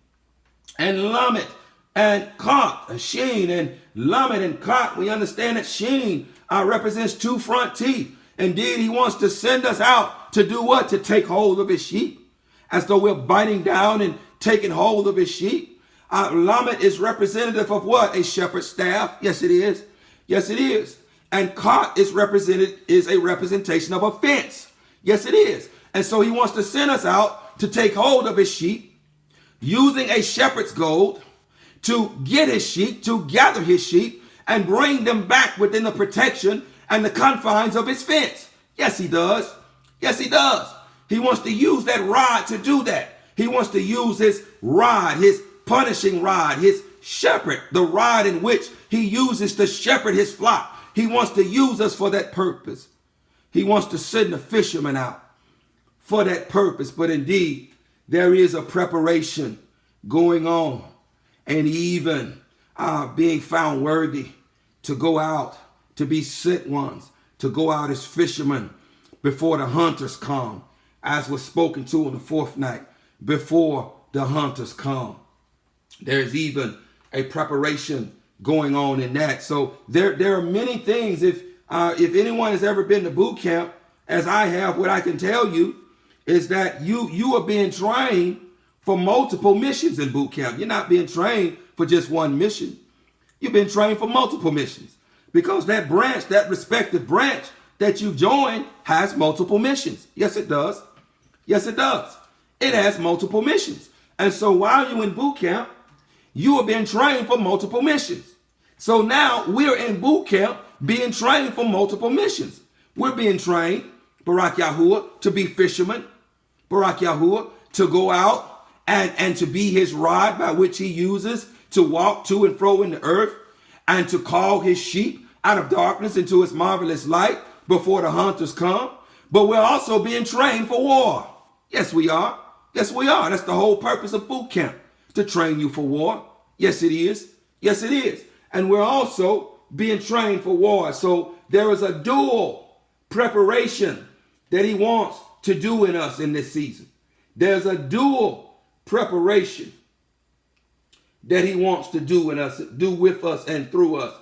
and Lamet and Kot. Sheen and Lamet and Kot. We understand that Sheen represents two front teeth. Indeed, he wants to send us out to do what? To take hold of his sheep, as though we're biting down and taking hold of his sheep. Lamet is representative of what? A shepherd's staff. Yes, it is. Yes, it is. And Kot is a representation of a fence. Yes, it is. And so he wants to send us out to take hold of his sheep, using a shepherd's goad to get his sheep, to gather his sheep, and bring them back within the protection and the confines of his fence. Yes, he does. Yes, he does. He wants to use that rod to do that. He wants to use his rod, his punishing rod, his shepherd, the rod in which he uses to shepherd his flock. He wants to use us for that purpose. He wants to send the fishermen out for that purpose. But indeed, there is a preparation going on, and even being found worthy to go out, to be sent ones, to go out as fishermen before the hunters come, as was spoken to on the fourth night, before the hunters come. There's even a preparation going on in that. So there are many things. If anyone has ever been to boot camp, as I have, what I can tell you is that you are being trained for multiple missions in boot camp. You're not being trained for just one mission. You've been trained for multiple missions, because that branch, that respective branch that you've joined, has multiple missions. Yes, it does. Yes, it does. It has multiple missions. And so while you're in boot camp, you are being trained for multiple missions. So now we're in boot camp being trained for multiple missions. We're being trained, Barak Yahuwah, to be fishermen, Barak Yahuwah, to go out and to be his rod by which he uses to walk to and fro in the earth, and to call his sheep out of darkness into his marvelous light before the hunters come. But we're also being trained for war. Yes, we are. Yes, we are. That's the whole purpose of boot camp, to train you for war. Yes, it is. Yes, it is. And we're also being trained for war. So there is a dual preparation that he wants to do in us in this season. There's a dual preparation that he wants to do in us, do with us and through us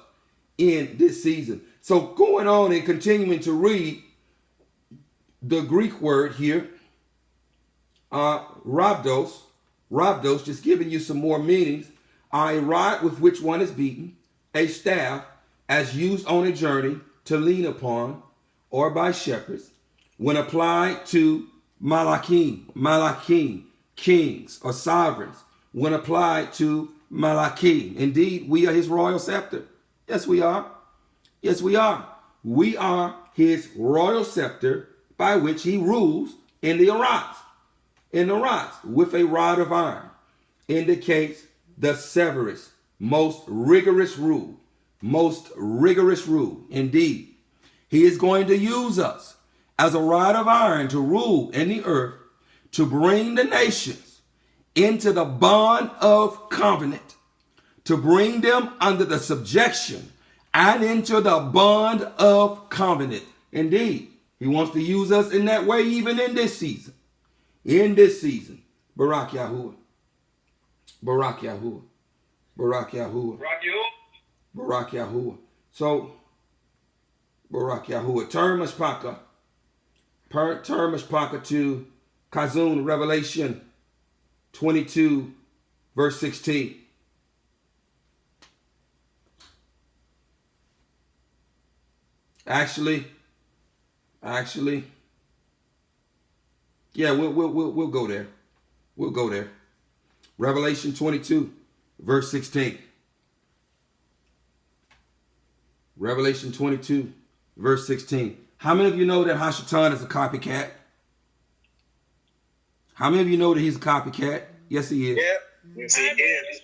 in this season. So going on and continuing to read the Greek word here, rhabdos, just giving you some more meanings, a rod with which one is beaten, a staff as used on a journey to lean upon, or by shepherds, when applied to malakim, kings or sovereigns, when applied to malakim. Indeed, we are his royal scepter. Yes, we are. Yes, we are. We are his royal scepter by which he rules in the Arats. In the Arats, with a rod of iron, indicates the severest, most rigorous rule. Most rigorous rule. Indeed, he is going to use us as a rod of iron to rule in the earth, to bring the nations into the bond of covenant, to bring them under the subjection and into the bond of covenant. Indeed, he wants to use us in that way even in this season. In this season. Barak Yahuwah. Barak Yahuwah. Barak Yahuwah. Barak Yahuwah. So, Barak Yahuwah. Turn Mashpaka. Turn Mashpaka to Kazun, Revelation 22, verse 16. Actually, yeah, we'll go there. We'll go there. Revelation 22, verse 16. Revelation 22, verse 16. How many of you know that Hashatan is a copycat? How many of you know that he's a copycat? Yes, he is. Yep. Yes, he is.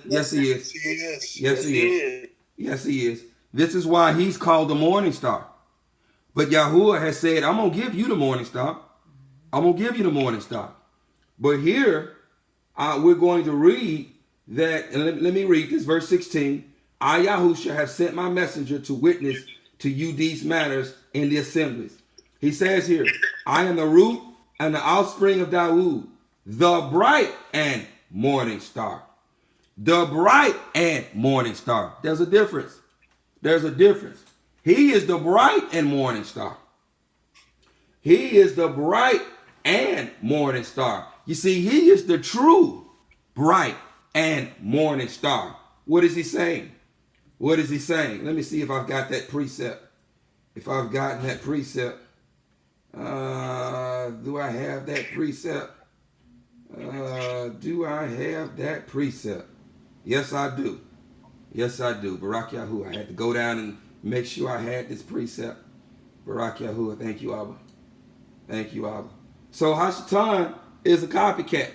Yes, he is. He is. Yes, he is. Yes, he is. This is why he's called the morning star. But Yahuwah has said, I'm going to give you the morning star. I'm going to give you the morning star. But here, we're going to read that, and let me read this, verse 16. I, Yahusha, have sent my messenger to witness to you these matters in the assemblies. He says here, I am the root and the offspring of Dawood, the bright and morning star. The bright and morning star. There's a difference. There's a difference. He is the bright and morning star. He is the bright and morning star. You see, he is the true bright and morning star. What is he saying? What is he saying? Let me see if I've got that precept. If I've gotten that precept. Do I have that precept? Do I have that precept? Yes, I do. Yes, I do. Barak Yahuwah. I had to go down and make sure I had this precept. Barak Yahuwah. Thank you, Abba. Thank you, Abba. So Hashatan is a copycat.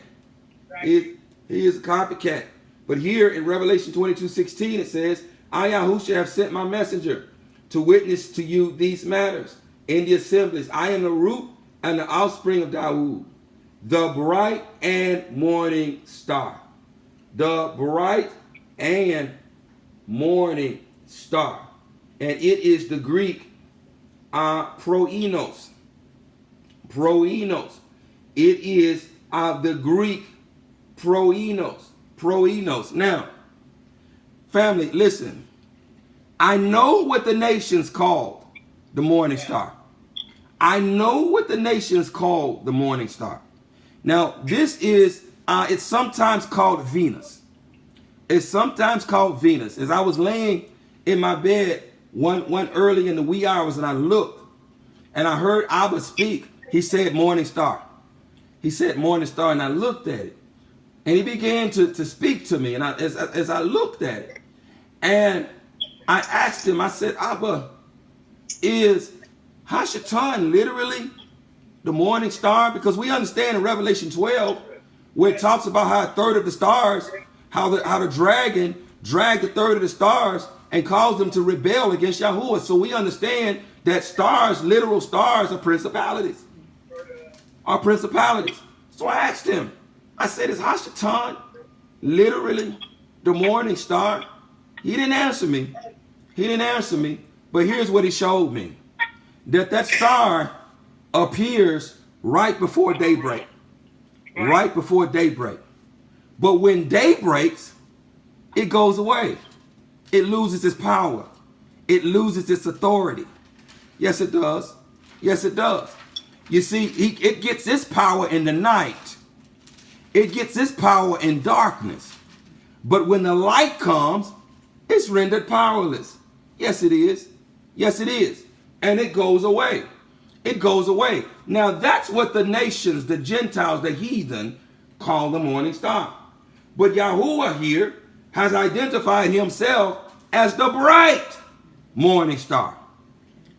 Right. He is a copycat. But here in Revelation 22:16 it says, I, Yahusha, have sent my messenger to witness to you these matters in the assemblies. I am the root and the offspring of Dawood, the bright and morning star. The bright and morning star. And it is the Greek proenos. Proenos. It is the Greek proenos. Proenos. Now, family, listen. I know what the nations called the morning star. I know what the nations called the morning star. Now, this is, it's sometimes called Venus. It's sometimes called Venus. As I was laying in my bed one early in the wee hours and I looked and I heard Abba speak, he said morning star. He said morning star and I looked at it. And he began to speak to me. And as I looked at it, and I asked him, I said, Abba, is Hashatan literally the morning star? Because we understand in Revelation 12, where it talks about how a third of the stars, how the dragon dragged a third of the stars and caused them to rebel against Yahuwah. So we understand that stars, literal stars, are principalities. Are principalities. So I asked him, I said, is Hashatan literally the morning star? He didn't answer me. He didn't answer me. But here's what he showed me. That star appears right before daybreak. Right before daybreak. But when day breaks, it goes away. It loses its power. It loses its authority. Yes, it does. Yes, it does. You see, it gets its power in the night. It gets its power in darkness. But when the light comes, it's rendered powerless. Yes, it is. Yes, it is. And it goes away. It goes away. Now, that's what the nations, the Gentiles, the heathen, call the morning star. But Yahuwah here has identified himself as the bright morning star.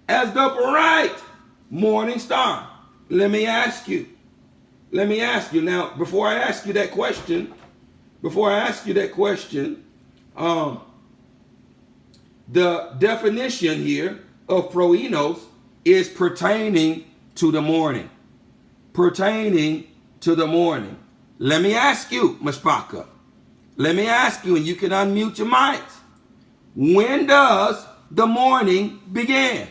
As the bright morning star. Let me ask you. Let me ask you. Now, before I ask you that question, the definition here of proenos is pertaining to the morning. Pertaining to the morning. Let me ask you, Mashpaka. Let me ask you, and you can unmute your mics. When does the morning begin?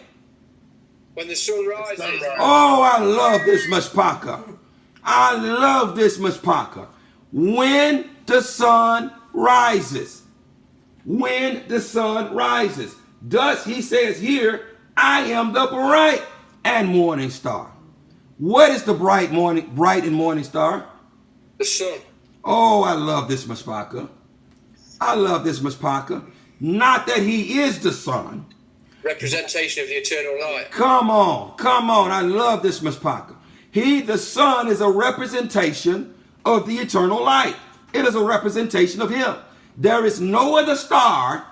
When the sun rises. Oh, I love this Mashpaka. I love this Mashpaka. When the sun rises. When the sun rises. Thus he says here, I am the bright and morning star. What is the bright and morning star? The sun. Oh, I love this Mashpaka. I love this Mashpaka. Not that he is the sun. Representation of the eternal light. Come on, come on. I love this Mashpaka. He, the sun, is a representation of the eternal light. It is a representation of him. There is no other star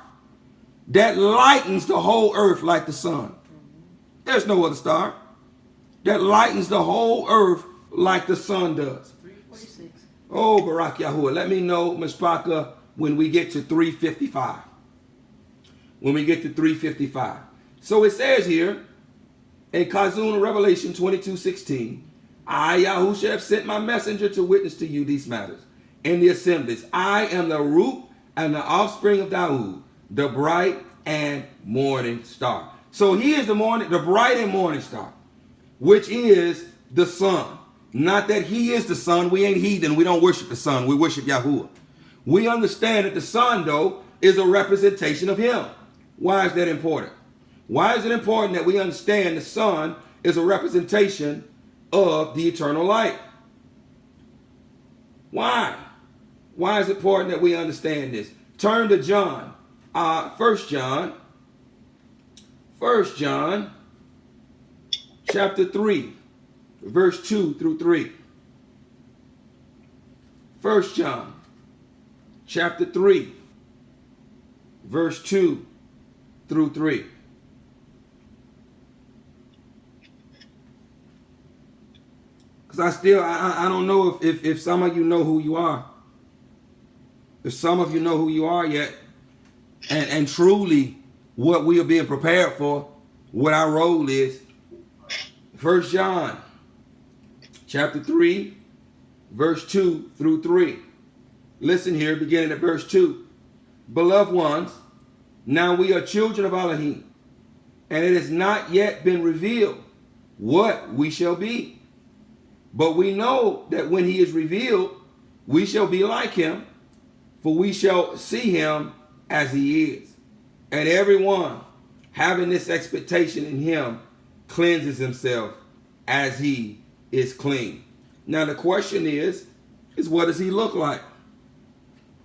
that lightens the whole earth like the sun. There's no other star that lightens the whole earth like the sun does. 346. Oh, Barak Yahuwah, let me know, Mashpaka, when we get to 355. When we get to 355. So it says here, in Kazun Revelation 22:16, I, Yahushua, have sent my messenger to witness to you these matters in the assemblies. I am the root and the offspring of Daoud, the bright and morning star. So he is the bright and morning star, which is the sun. Not that he is the sun. We ain't heathen. We don't worship the sun. We worship Yahuwah. We understand that the sun, though, is a representation of him. Why is that important? Why is it important that we understand the sun is a representation of the eternal light? Why? Why is it important that we understand this? Turn to John. 1 John chapter 3, verse 2 through 3. 1 John chapter 3, verse 2 through 3. Because I don't know if some of you know who you are. If some of you know who you are yet, and truly what we are being prepared for, what our role is. 1 John chapter 3, verse 2 through 3. Listen here, beginning at verse 2. Beloved ones, now we are children of Elohim, and it has not yet been revealed what we shall be. But we know that when he is revealed, we shall be like him, for we shall see him as he is. And everyone having this expectation in him cleanses himself as he is clean. Now the question is what does he look like?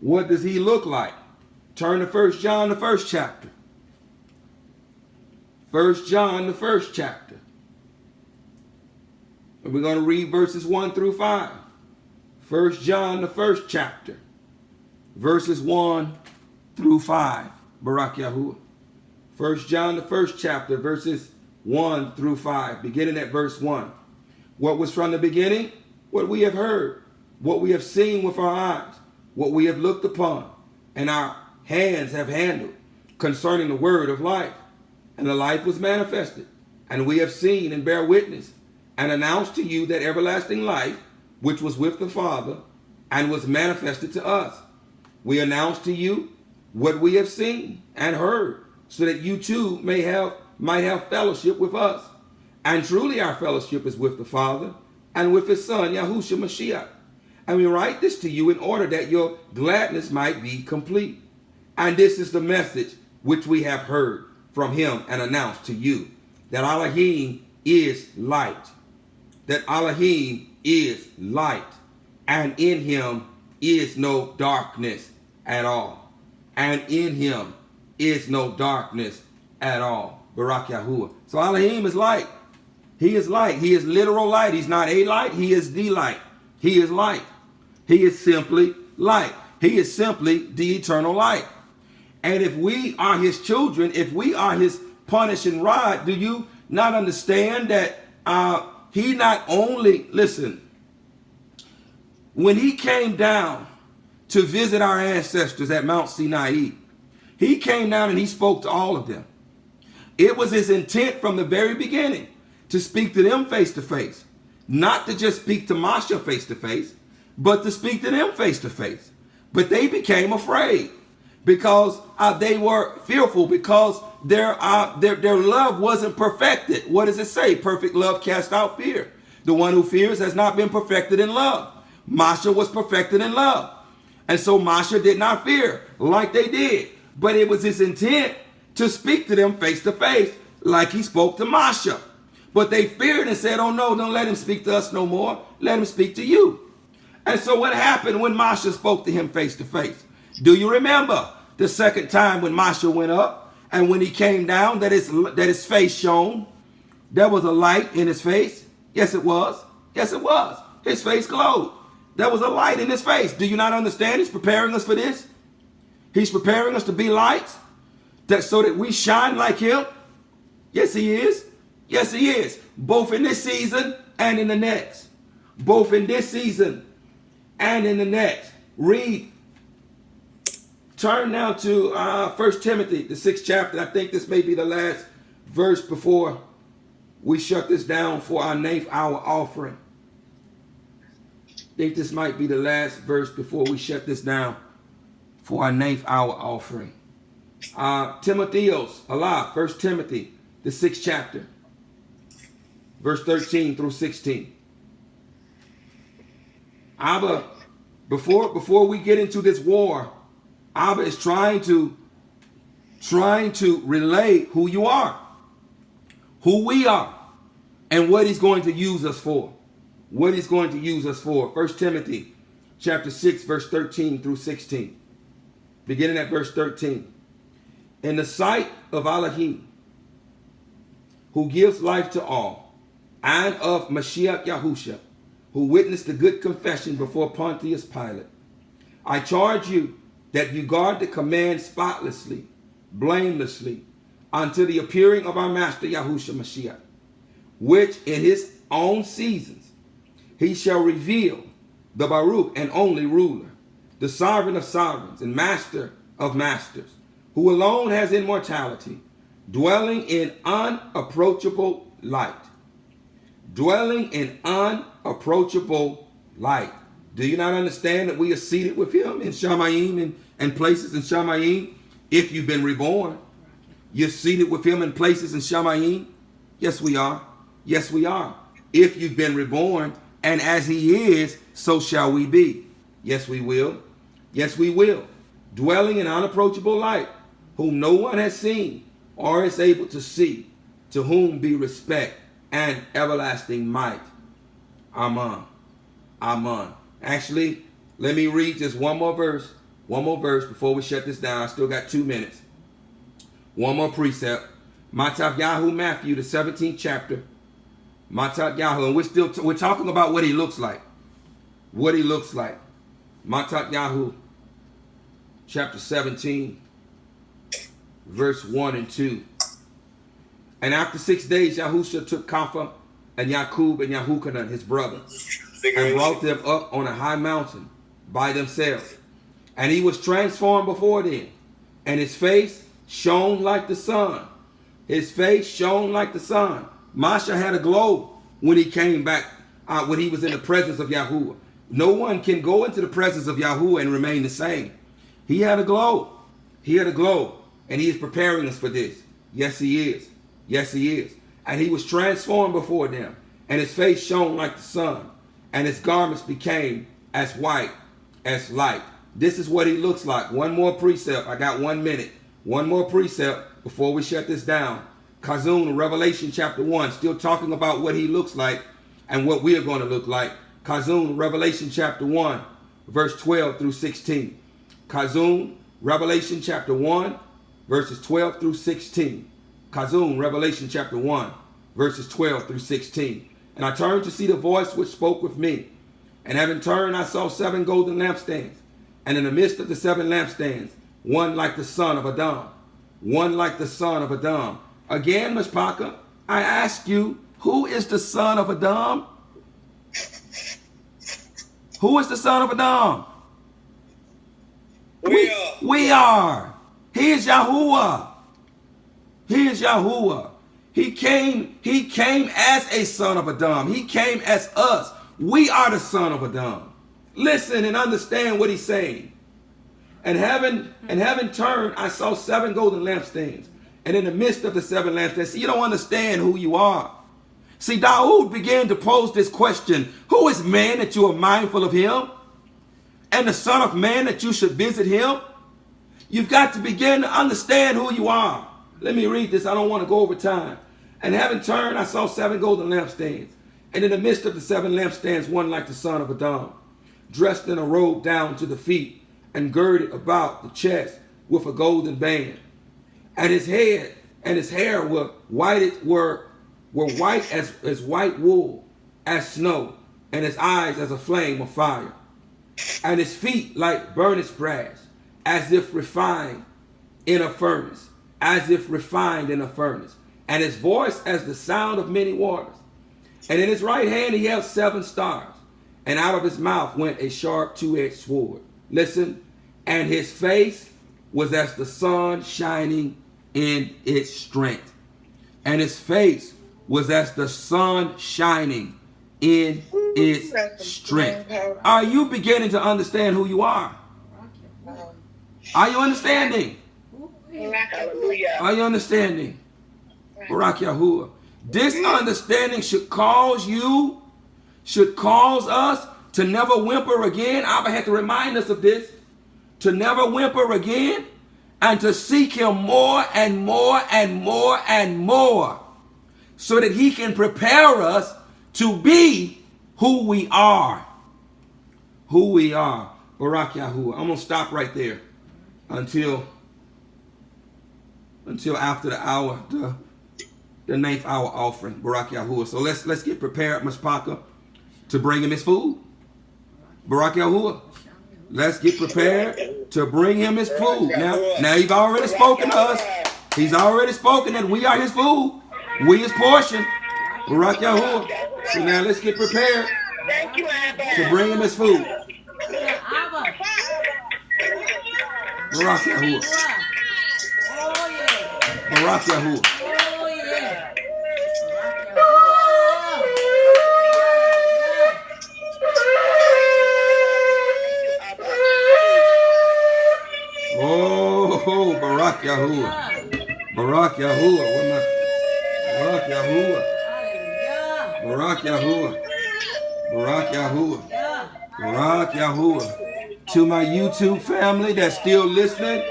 What does he look like? Turn to 1 John, the first chapter. 1 John, the first chapter. And we're going to read verses 1 through 5. 1 John, the first chapter. Verses 1 through 5. Barak Yahuwah. 1 John, the first chapter, verses 1 through 5. Beginning at verse 1. What was from the beginning? What we have heard. What we have seen with our eyes. What we have looked upon. And our hands have handled concerning the word of life. And the life was manifested. And we have seen and bear witness and announced to you that everlasting life, which was with the Father and was manifested to us. We announce to you what we have seen and heard, so that you too might have fellowship with us. And truly our fellowship is with the Father and with his Son, Yahushua Mashiach. And we write this to you in order that your gladness might be complete. And this is the message which we have heard from him and announced to you, that Elohim is light. That Elohim is light, and in him is no darkness at all. And in him is no darkness at all. Barak Yahuwah. So Elohim is light. He is light. He is literal light. He's not a light. He is the light. He is light. He is simply light. He is simply the eternal light. And if we are his children, if we are his punishing rod, do you not understand that he not only, listen, when he came down to visit our ancestors at Mount Sinai, he came down and he spoke to all of them. It was his intent from the very beginning to speak to them face to face, not to just speak to Masha face to face, but to speak to them face to face. But they became afraid. because they were fearful, because their love wasn't perfected. What does it say? Perfect love casts out fear. The one who fears has not been perfected in love. Masha was perfected in love. And so Masha did not fear like they did. But it was his intent to speak to them face to face like he spoke to Masha. But they feared and said, oh no, don't let him speak to us no more. Let him speak to you. And so what happened when Masha spoke to him face to face? Do you remember the second time when Masha went up and when he came down that his face shone? There was a light in his face. Yes, it was. Yes, it was. His face glowed. There was a light in his face. Do you not understand? He's preparing us for this. He's preparing us to be lights so that we shine like him. Yes, he is. Yes, he is. Both in this season and in the next. Both in this season and in the next. Read. Turn now to 1 Timothy, the 6th chapter. I think this may be the last verse before we shut this down for our 9th hour offering. I think this might be the last verse before we shut this down for our 9th hour offering. Timotheos, Allah, 1 Timothy, the 6th chapter, verse 13 through 16. Abba, before we get into this war, Abba is trying to relay who you are, who we are, and what he's going to use us for. What he's going to use us for. 1 Timothy chapter 6, verse 13 through 16. Beginning at verse 13. In the sight of Elohim, who gives life to all, and of Mashiach Yahusha, who witnessed the good confession before Pontius Pilate, I charge you that you guard the command spotlessly, blamelessly, until the appearing of our Master Yahusha Mashiach, which in his own seasons he shall reveal, the Baruch and only ruler, the sovereign of sovereigns and master of masters, who alone has immortality, dwelling in unapproachable light. Dwelling in unapproachable light. Do you not understand that we are seated with him in Shamayim and places in Shamayim? If you've been reborn, you're seated with him in places in Shamayim. Yes, we are. Yes, we are. If you've been reborn, and as he is, so shall we be. Yes, we will. Yes, we will. Dwelling in unapproachable light, whom no one has seen or is able to see, to whom be respect and everlasting might. Amen. Amen. Actually, let me read just one more verse before we shut this down. I still got 2 minutes. One more precept. Mataf Yahu Matthew, the 17th chapter. Mataf Yahu, and we're talking about what he looks like. What he looks like. Mataf Yahu, chapter 17, verse 1 and 2. And after 6 days, Yahusha took Kapha and Yakub and Yahuchanan, his brother, and brought them up on a high mountain by themselves. And he was transformed before them, and his face shone like the sun. His face shone like the sun. Masha had a glow when he came back, when he was in the presence of Yahuwah. No one can go into the presence of Yahuwah and remain the same. He had a glow. He had a glow, and he is preparing us for this. Yes, he is. Yes, he is. And he was transformed before them, and his face shone like the sun, and his garments became as white as light. This is what he looks like. One more precept. I got 1 minute. One more precept before we shut this down. Kazun, Revelation chapter 1, still talking about what he looks like and what we are going to look like. Kazun, Revelation chapter 1, verse 12 through 16. Kazun, Revelation chapter 1, verses 12 through 16. Kazun, Revelation chapter 1, verses 12 through 16. And I turned to see the voice which spoke with me. And having turned, I saw 7 golden lampstands. And in the midst of the 7 lampstands, one like the son of Adam. One like the son of Adam. Again, Mishpaka, I ask you, who is the son of Adam? Who is the son of Adam? We are. He is Yahuwah. He is Yahuwah. He came as a son of Adam. He came as us. We are the son of Adam. Listen and understand what he's saying. And having turned, I saw 7 golden lampstands. And in the midst of the 7 lampstands, see, you don't understand who you are. See, Dawood began to pose this question: who is man that you are mindful of him? And the Son of Man that you should visit him? You've got to begin to understand who you are. Let me read this. I don't want to go over time. And having turned, I saw 7 golden lampstands. And in the midst of the 7 lampstands, one like the son of Adam, dressed in a robe down to the feet, and girded about the chest with a golden band. And his head and his hair were white as white wool, as snow, and his eyes as a flame of fire. And his feet like burnished brass, as if refined in a furnace, as if refined in a furnace. And his voice as the sound of many waters. And in his right hand he held 7 stars, and out of his mouth went a sharp 2-edged sword. Listen, and his face was as the sun shining in its strength. And his face was as the sun shining in its strength. Are you beginning to understand who you are? Are you understanding? Hallelujah. Are you understanding? Barak Yahuwah. This understanding should cause us to never whimper again. Abba had to remind us of this. To never whimper again, and to seek him more and more and more and more, so that he can prepare us to be who we are. Who we are. Barak Yahuwah. I'm going to stop right there until after the hour, the 9th hour offering. Barak Yahuwah. So let's get prepared, Mashpaka, to bring him his food. Barak Yahuwah. Let's get prepared to bring him his food. Now he's already spoken to us. He's already spoken that we are his food. We his portion. Barak Yahuwah. So now let's get prepared to bring him his food. Barak Yahuwah. Barak Yahuwah. Oh, Barak Yahuwah. Barak Yahuwah. Barak Yahuwah. Barak Yahuwah. Barak Yahuwah. Barak Yahuwah. To my YouTube family that's still listening,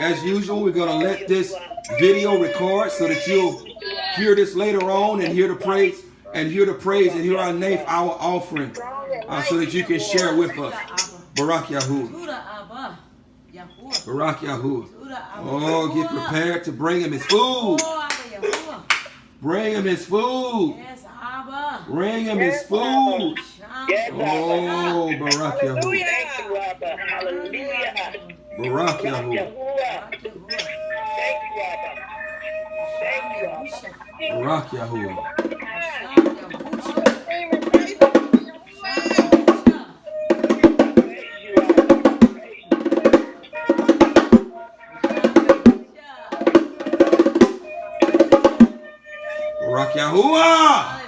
as usual, we're going to let this video record so that you'll hear this later on and hear the praise and hear our 9th hour offering, so that you can share with us. Barak Yahuwah. Barak Yahuwah. Oh, get prepared to bring him his food. Bring him his food. Bring him his food. Oh, Barak Yahuwah. Barak Yahuwah. Barak Yahuwah. Barak Yahuwah.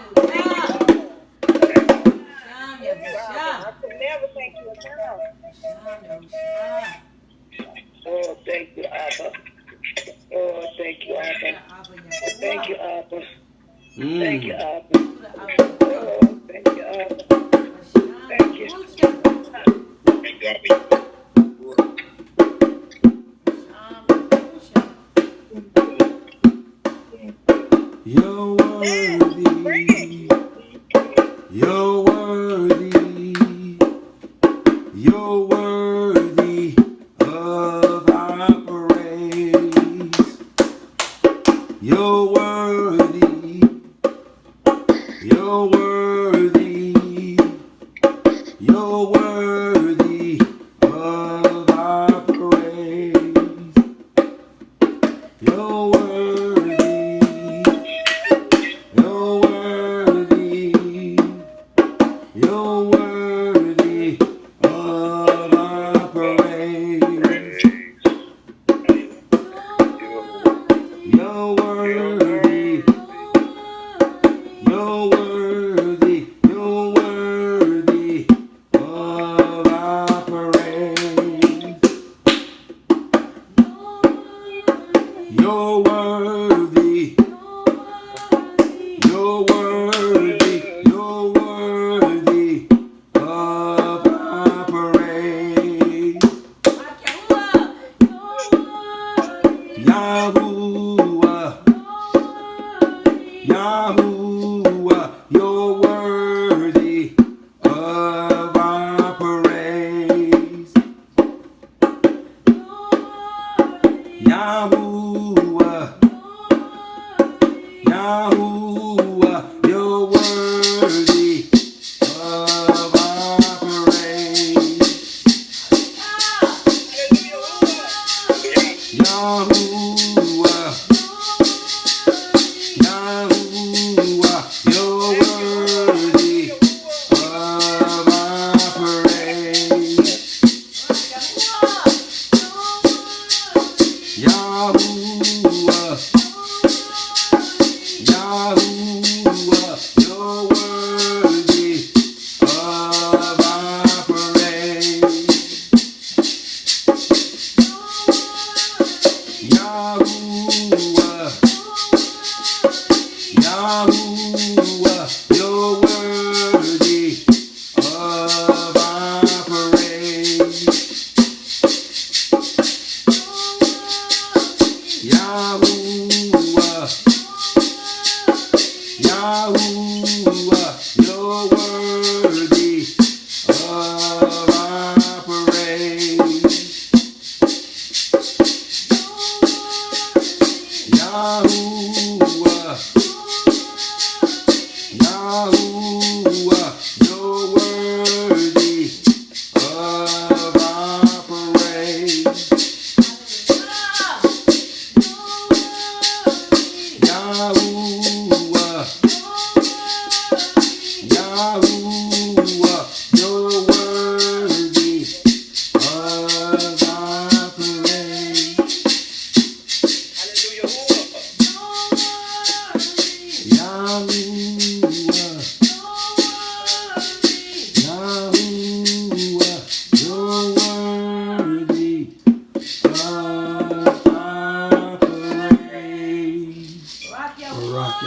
Oh, thank you, Abba. Oh, thank you, Abba. Thank you, Abba. Thank you, Abba. Oh, thank you, Abba. Thank you. You're worthy. You're worthy. You're worthy of our praise. You're worthy. You're worthy. You're worthy of our praise. You're worthy. You're worthy. You're worthy of our praise. You're worthy. You're worthy. You're worthy of You're worthy. You're worthy. You're worthy of our praise. Yahuwah. Yahuwah. You're worthy of our praise. Yahuwah. Yahuwah, you're worthy of our praise. Yahuwah, Yahuwah, you're worthy of our praise. Yahuwah. Yahuwah, you're worthy of our praise. Yahuwah, Yahuwah, you're worthy of our praise. Yahuwah. Yahuwah, you're worthy of our praise. Yahuwah, Yahuwah, you're worthy of our praise. Yahuwah, Yahuwah, you're worthy of our praise. Yahuwah, Yahuwah, you're worthy of our praise. Barak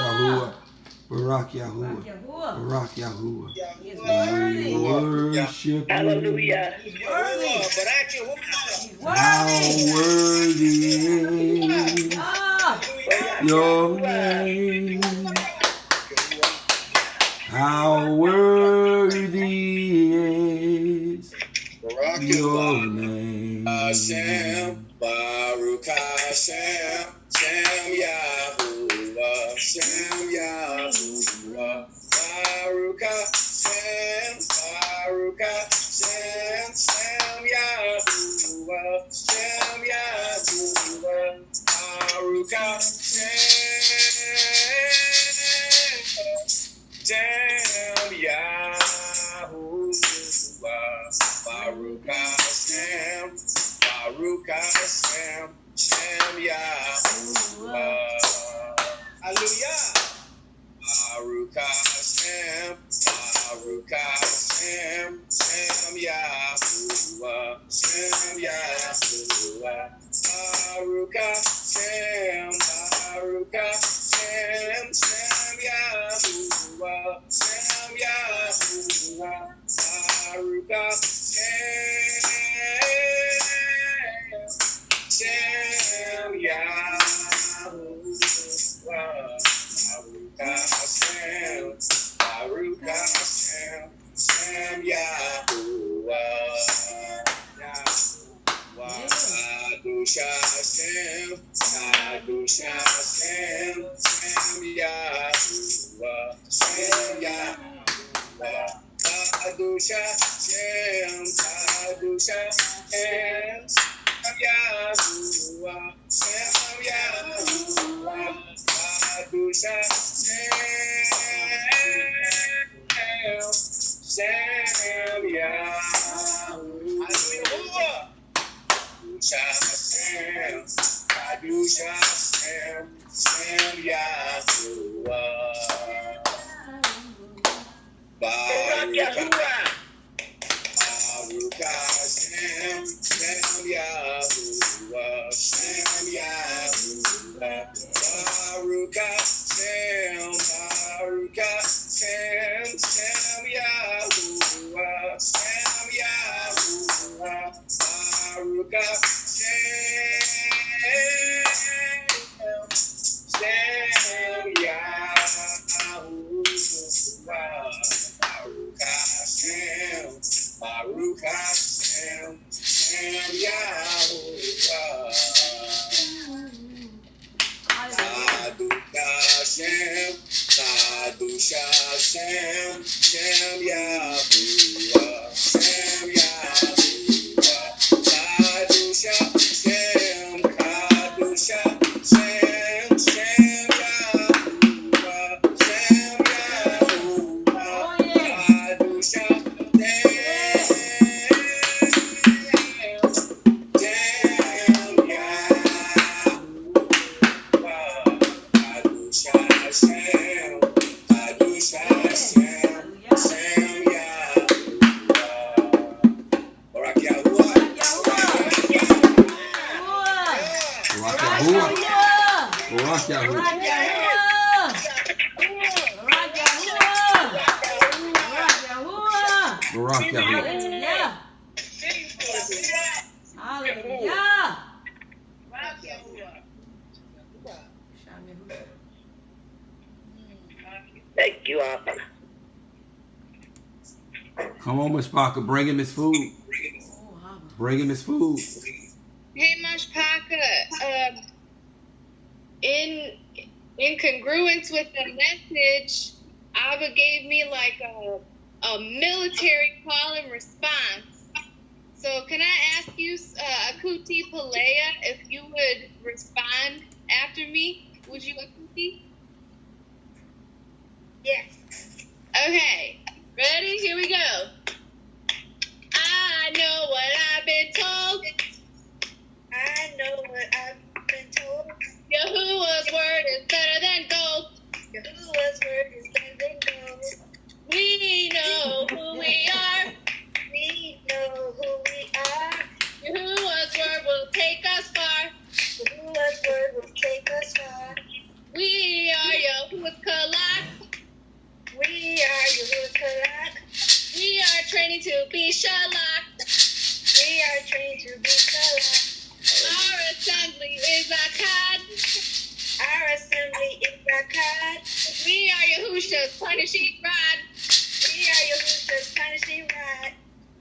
Yahuwah, Barak Yahuwah, Barak Yahuwah. We worship you. Hallelujah. How worthy is your name. How worthy is your name. Hashem, Baruch Hashem, Shem Yahuwah, Shem Yahuwah, Baruch Hashem, Baruch Hashem, Shem Yahuwah, Shem Yahuwah, Baruch Hashem, Shem Yahuwah, Baruch Hashem, Baruch Hashem, Shem Yahuwah. Hallelujah. Baruch Hashem, Baruch Hashem, Shem Yahuwah, Shem Yahuwah. Baruch Hashem, Baruch Hashem, Shem Yahuwah, Shem Yahuwah. Baruch Hashem, Shem Yahuwah. Baruch Hashem, Baruch Hashem, Shem Yahuwah. Kadosh Hashem, Kadosh Hashem, Shem Yahuwah, Shem Yahuwah. Kadosh Hashem, Kadosh Hashem, Shem Yahuwah, Shem Yahuwah. Kadosh Hashem, Shem Yahuwah. Hashem, Kadosh Hashem, Shem Yahuwah. Baruch Yahuwah. Baruch Hashem, Shem Yahuwah, Shem Yahuwah. Shem, Baruch Shem, Shem Yahuwah, Shem Yahuwah, Baruch Shem Yahuwah, Baruch Hashem, Shem Yahuwah. Baruch Hashem, Baruch Hashem, Shem Yahuwah, Shem Yahuwah. Baruch Hashem, Baruch Hashem, Shem Yahuwah, Shem Yahuwah. Baruch Hashem. Thank you, Abba. Come on, Miss Parker. Bring him his food. Bring him his food. Hey, Mosh Parker. In congruence with the message, Abba gave me like a military call and response. So can I ask you, Akuti Palea, if you would respond after me? Would you, Akuti? Yes. Okay. Ready? Here we go. I know what I've been told. I know what I've been told. Yahuwah's word is better than gold. Yahuwah's word is better than gold. We know who we are. We know who we are. Yahuwah's word will take us far. Yahuwah's word will take us far. We are Yahuwah's Kalak. We are Yahuwah's Kalak. We are training to be Shalak. We are trained to be Kalak. Our assembly is Akkad. Our assembly is Akkad. We are Yahusha's punishing rod. We are Yahuwah's punishing rod.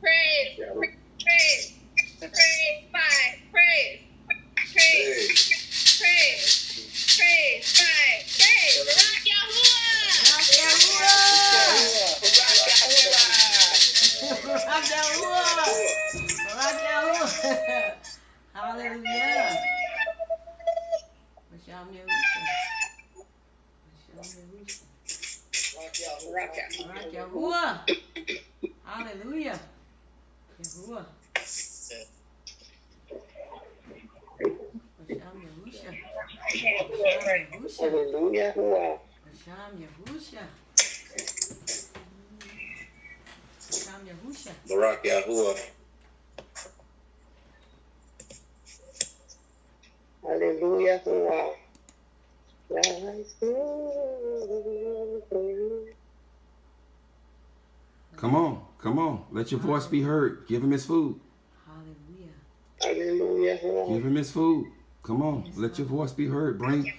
Praise, praise, praise, five, praise, praise, praise, praise, five, praise. Barak Yahuwah! Barak Yahuwah! Barak Yahuwah! Hallelujah! Basham Yahuwah! Barak Yahuwah! Hallelujah! Yahuwah! Basham Yahuwah! Hallelujah. Basham Yahuwah! Basham Yahuwah! Barak Yahuwah. Hallelujah. Come on. Come on. Let your voice be heard. Give him his food. Hallelujah! Hallelujah. Give him his food. Come on. Let your voice be heard. Bring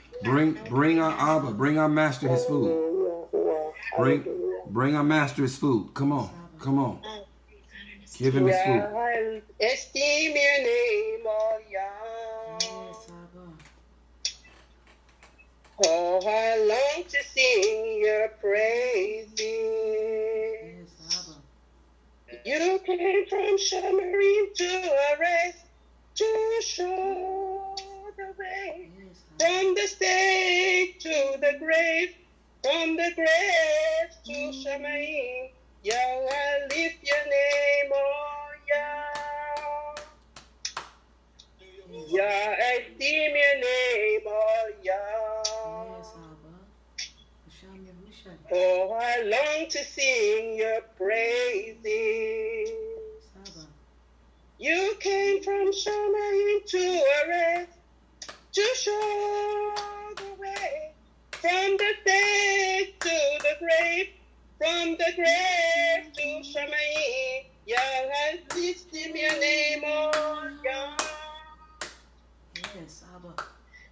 our Abba. Bring our master his food. Bring our master his food. Come on. Come on. Give him his food. I esteem your name, oh Yah. Yes, Abba. Oh, I long to sing your praises. Yes, Abba. You came from Shamarim to Arrest to show the way. Yes, Abba. From the stake to the grave, from the grave to Shamarim. Yah, I lift your name, oh Yah. Yah, I esteem your name, oh Yah. Yes, Abba. Basham Yahuwah! Oh, I long to sing your praises. Yes, Abba. You came from Shamaim to Arrest to show the way. grave, from the grave to Shammai. Yah has esteemed your name, oh Yah. Yes, Abba.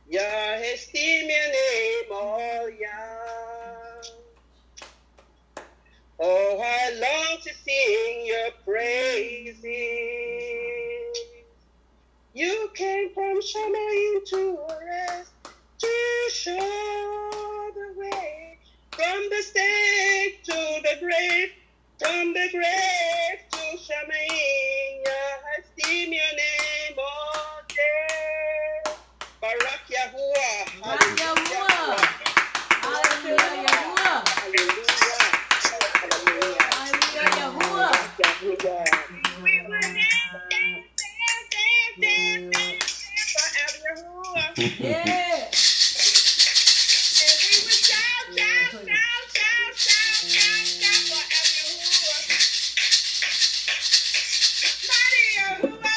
Yah esteem your name, oh Yah. Oh, I long to sing your praises. You came from Shammai to rest, to show the way, from the stake to the grave, from the grave to Shammai. Yah esteem your name, oh day. Barak Yahuwah. Barak Yahuwah. Hallelujah, Yahuwah. Hallelujah. Hallelujah. Hallelujah, Yahuwah. Yahuwah. We will dance, dance, forever, Yahuwah. Yeah. And we will shout, shout, shout, shout, shout, shout, shout, forever, Yahuwah. Mighty Yahuwah.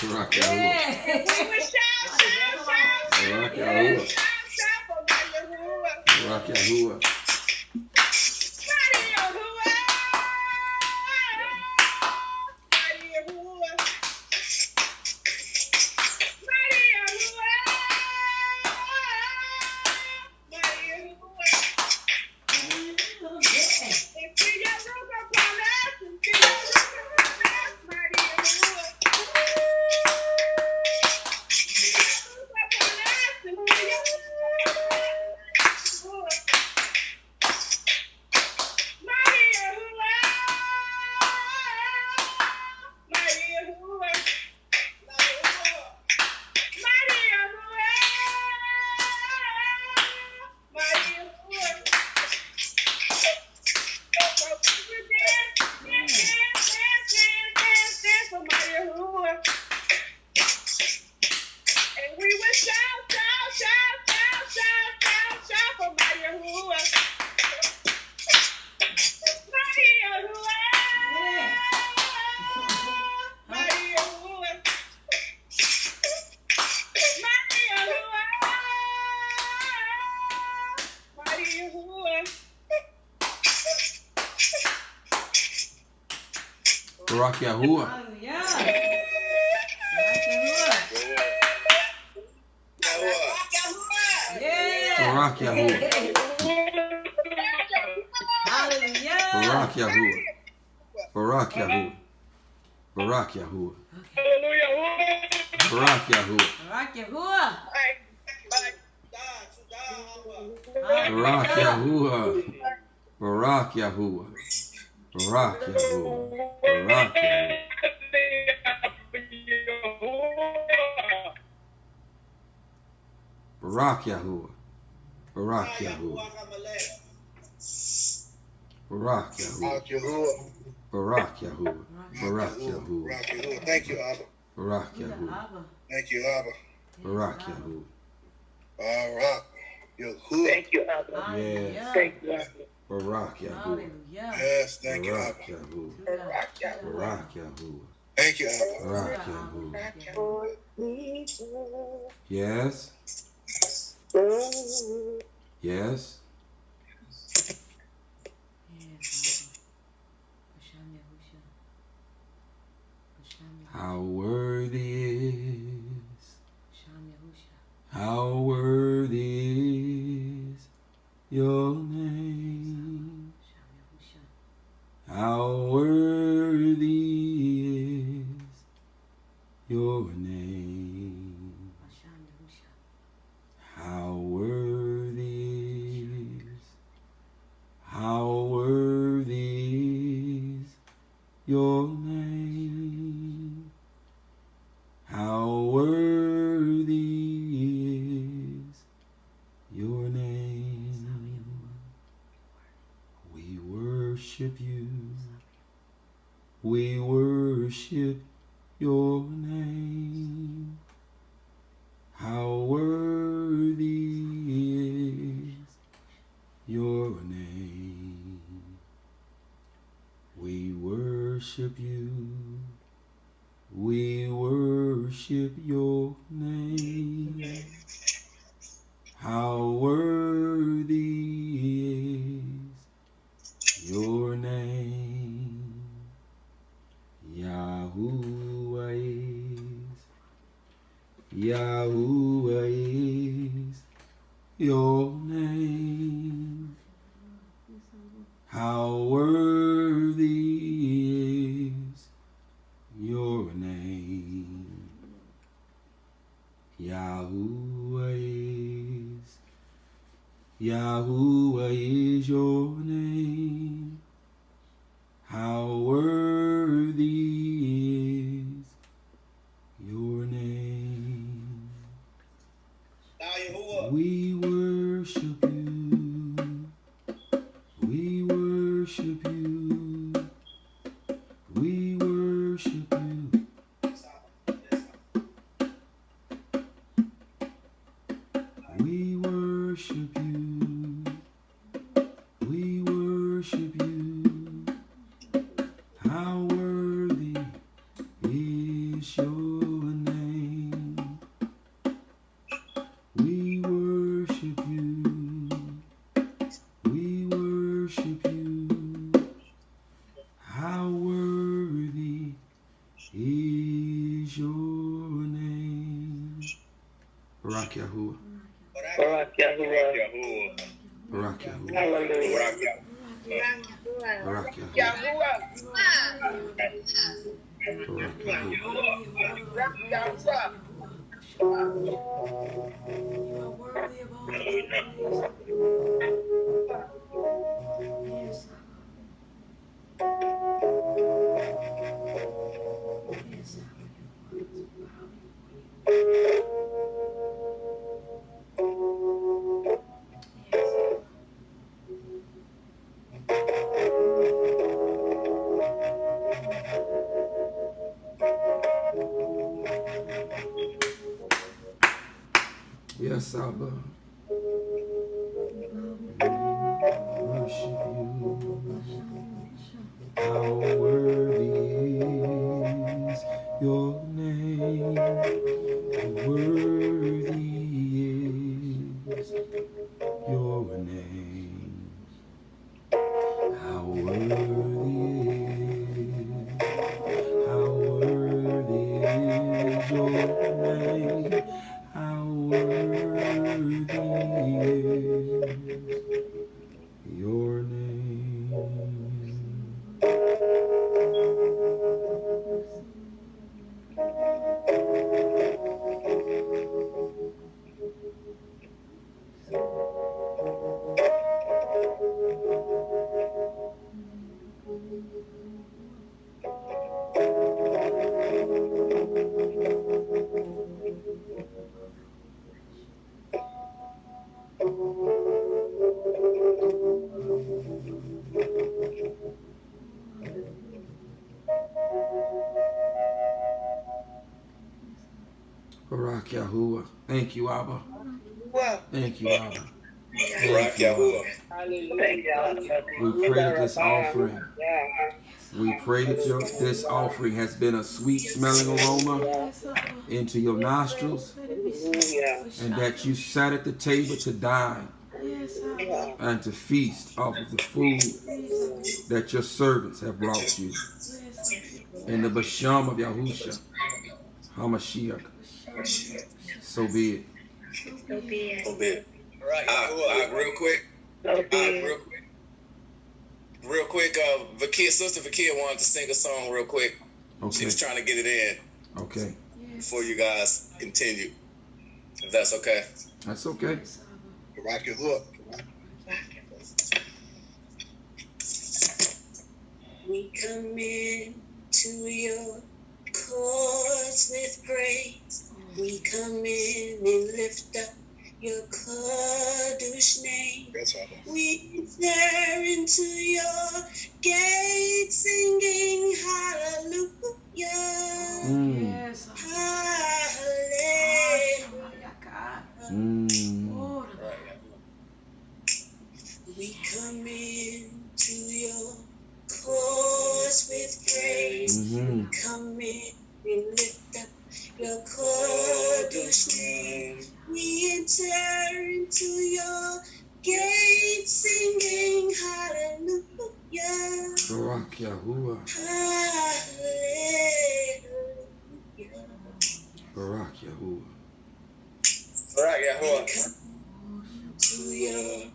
Barak Yahuwah. Barak Yahuwah. Barak Yahuwah. And we will shout, shout, shout, shout, shout, shout, shout for my Yahuwah. Mighty Yahuwah. Mighty Yahuwah. Mighty Yahuwah. Mighty Yahuwah. Barak Yahuwah. Hallelujah. Barak Yahuwah. Yeah. Barak Yahuwah. Hallelujah. Barak Yahuwah. Barak Yahuwah. Barak Yahuwah. Hallelujah. Barak Yahuwah. Barak Yahuwah. Barak Yahuwah. Barak Yahuwah. Barak Yahuwah. Barak Yahuwah. Barak Yahuwah. Barak Yahuwah. Barak Yahuwah. Barak Yahuwah. Barak Yahuwah. Thank you, Abba. Barak Yahuwah. Abba. Thank you, Abba. Barak Yahuwah. Barak Yahuwah. Thank you, Abba. Hallelujah. Thank you, Abba. Barak Yahuwah. Hallelujah. Yes, thank you, Barak Abba. Yahuwah. Barak Yahuwah. Barak Yahuwah. Thank you, Abba. Barak Yahuwah. Yes. Yes. Yes. How worthy is, how worthy is your name. How worthy is your name. How worthy is, how worthy is your name. How worthy is your name. We worship you. We worship your name. How worship your name. How worthy is your name. Yahuwah is your name. How worthy is your name. Yahuwah is your name. How worthy is your name. We worship you. We worship you. We worship you. We worship you. We worship you. How worthy is your name. We worship you. We worship you. How worthy is your name. Barak Yahuwah. Barak Yahuwah. Barak Yahuwah. Hallelujah. Barak Yahuwah. Yahuwah. Barak Yahuwah. Yahuwah. You are worthy of all praise. Yes. Yes. Yes, Abba. Worship you. How worthy is your name. Worthy is your name. How worthy is. How worthy is your name. How worthy is your name. Barak Yahuwah. Thank you, Abba. Thank you, Abba. Thank you, Abba. Hallelujah. We pray that this offering, this offering has been a sweet smelling aroma into your nostrils, and that you sat at the table to dine and to feast off of the food that your servants have brought you. In the Basham of Yahusha, HaMashiach, so be it. So be it. So be it. Real quick. Real quick, Sister Vakia wanted to sing a song real quick. Okay. She was trying to get it in. Okay. Before you guys continue. If that's okay. That's okay. Barak Yahuwah. We come in to your courts with praise. We come in and lift up your Kadosh name. Yes, Abba. We enter into your gates singing hallelujah. Yes. Hallelujah. We come in to your courts with praise. Come in and lift up your Kodesh name. We enter into your gates singing hallelujah. Barak Yahuwah. Hallelujah. Barak Yahuwah. Barak Yahuwah. To your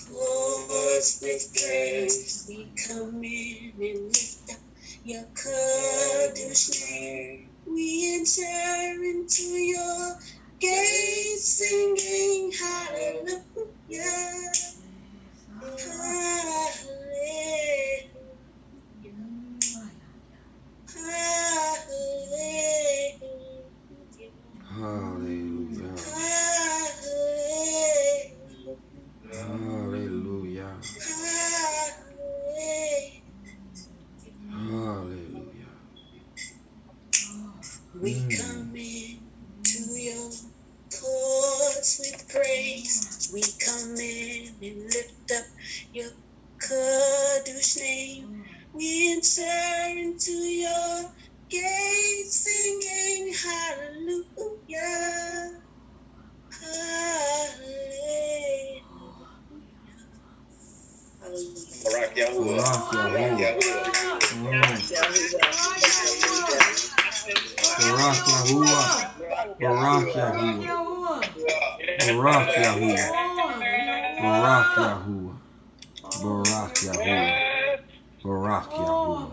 courts with praise, we come in and lift up your Kodesh name. We enter into your gates singing hallelujah. Hallelujah. Hallelujah. Hallelujah. Hallelujah. We come in to your courts with praise. We come in and lift up your Kodesh name. We enter into your gates singing hallelujah. Hallelujah. Barak Yahuwah. Barak Barak Yahuwah. Yahuwah. Barak Yahuwah. Barak Yahuwah. Barak Yahuwah. Barak Yahuwah. Barak Yahuwah. Barak Yahuwah.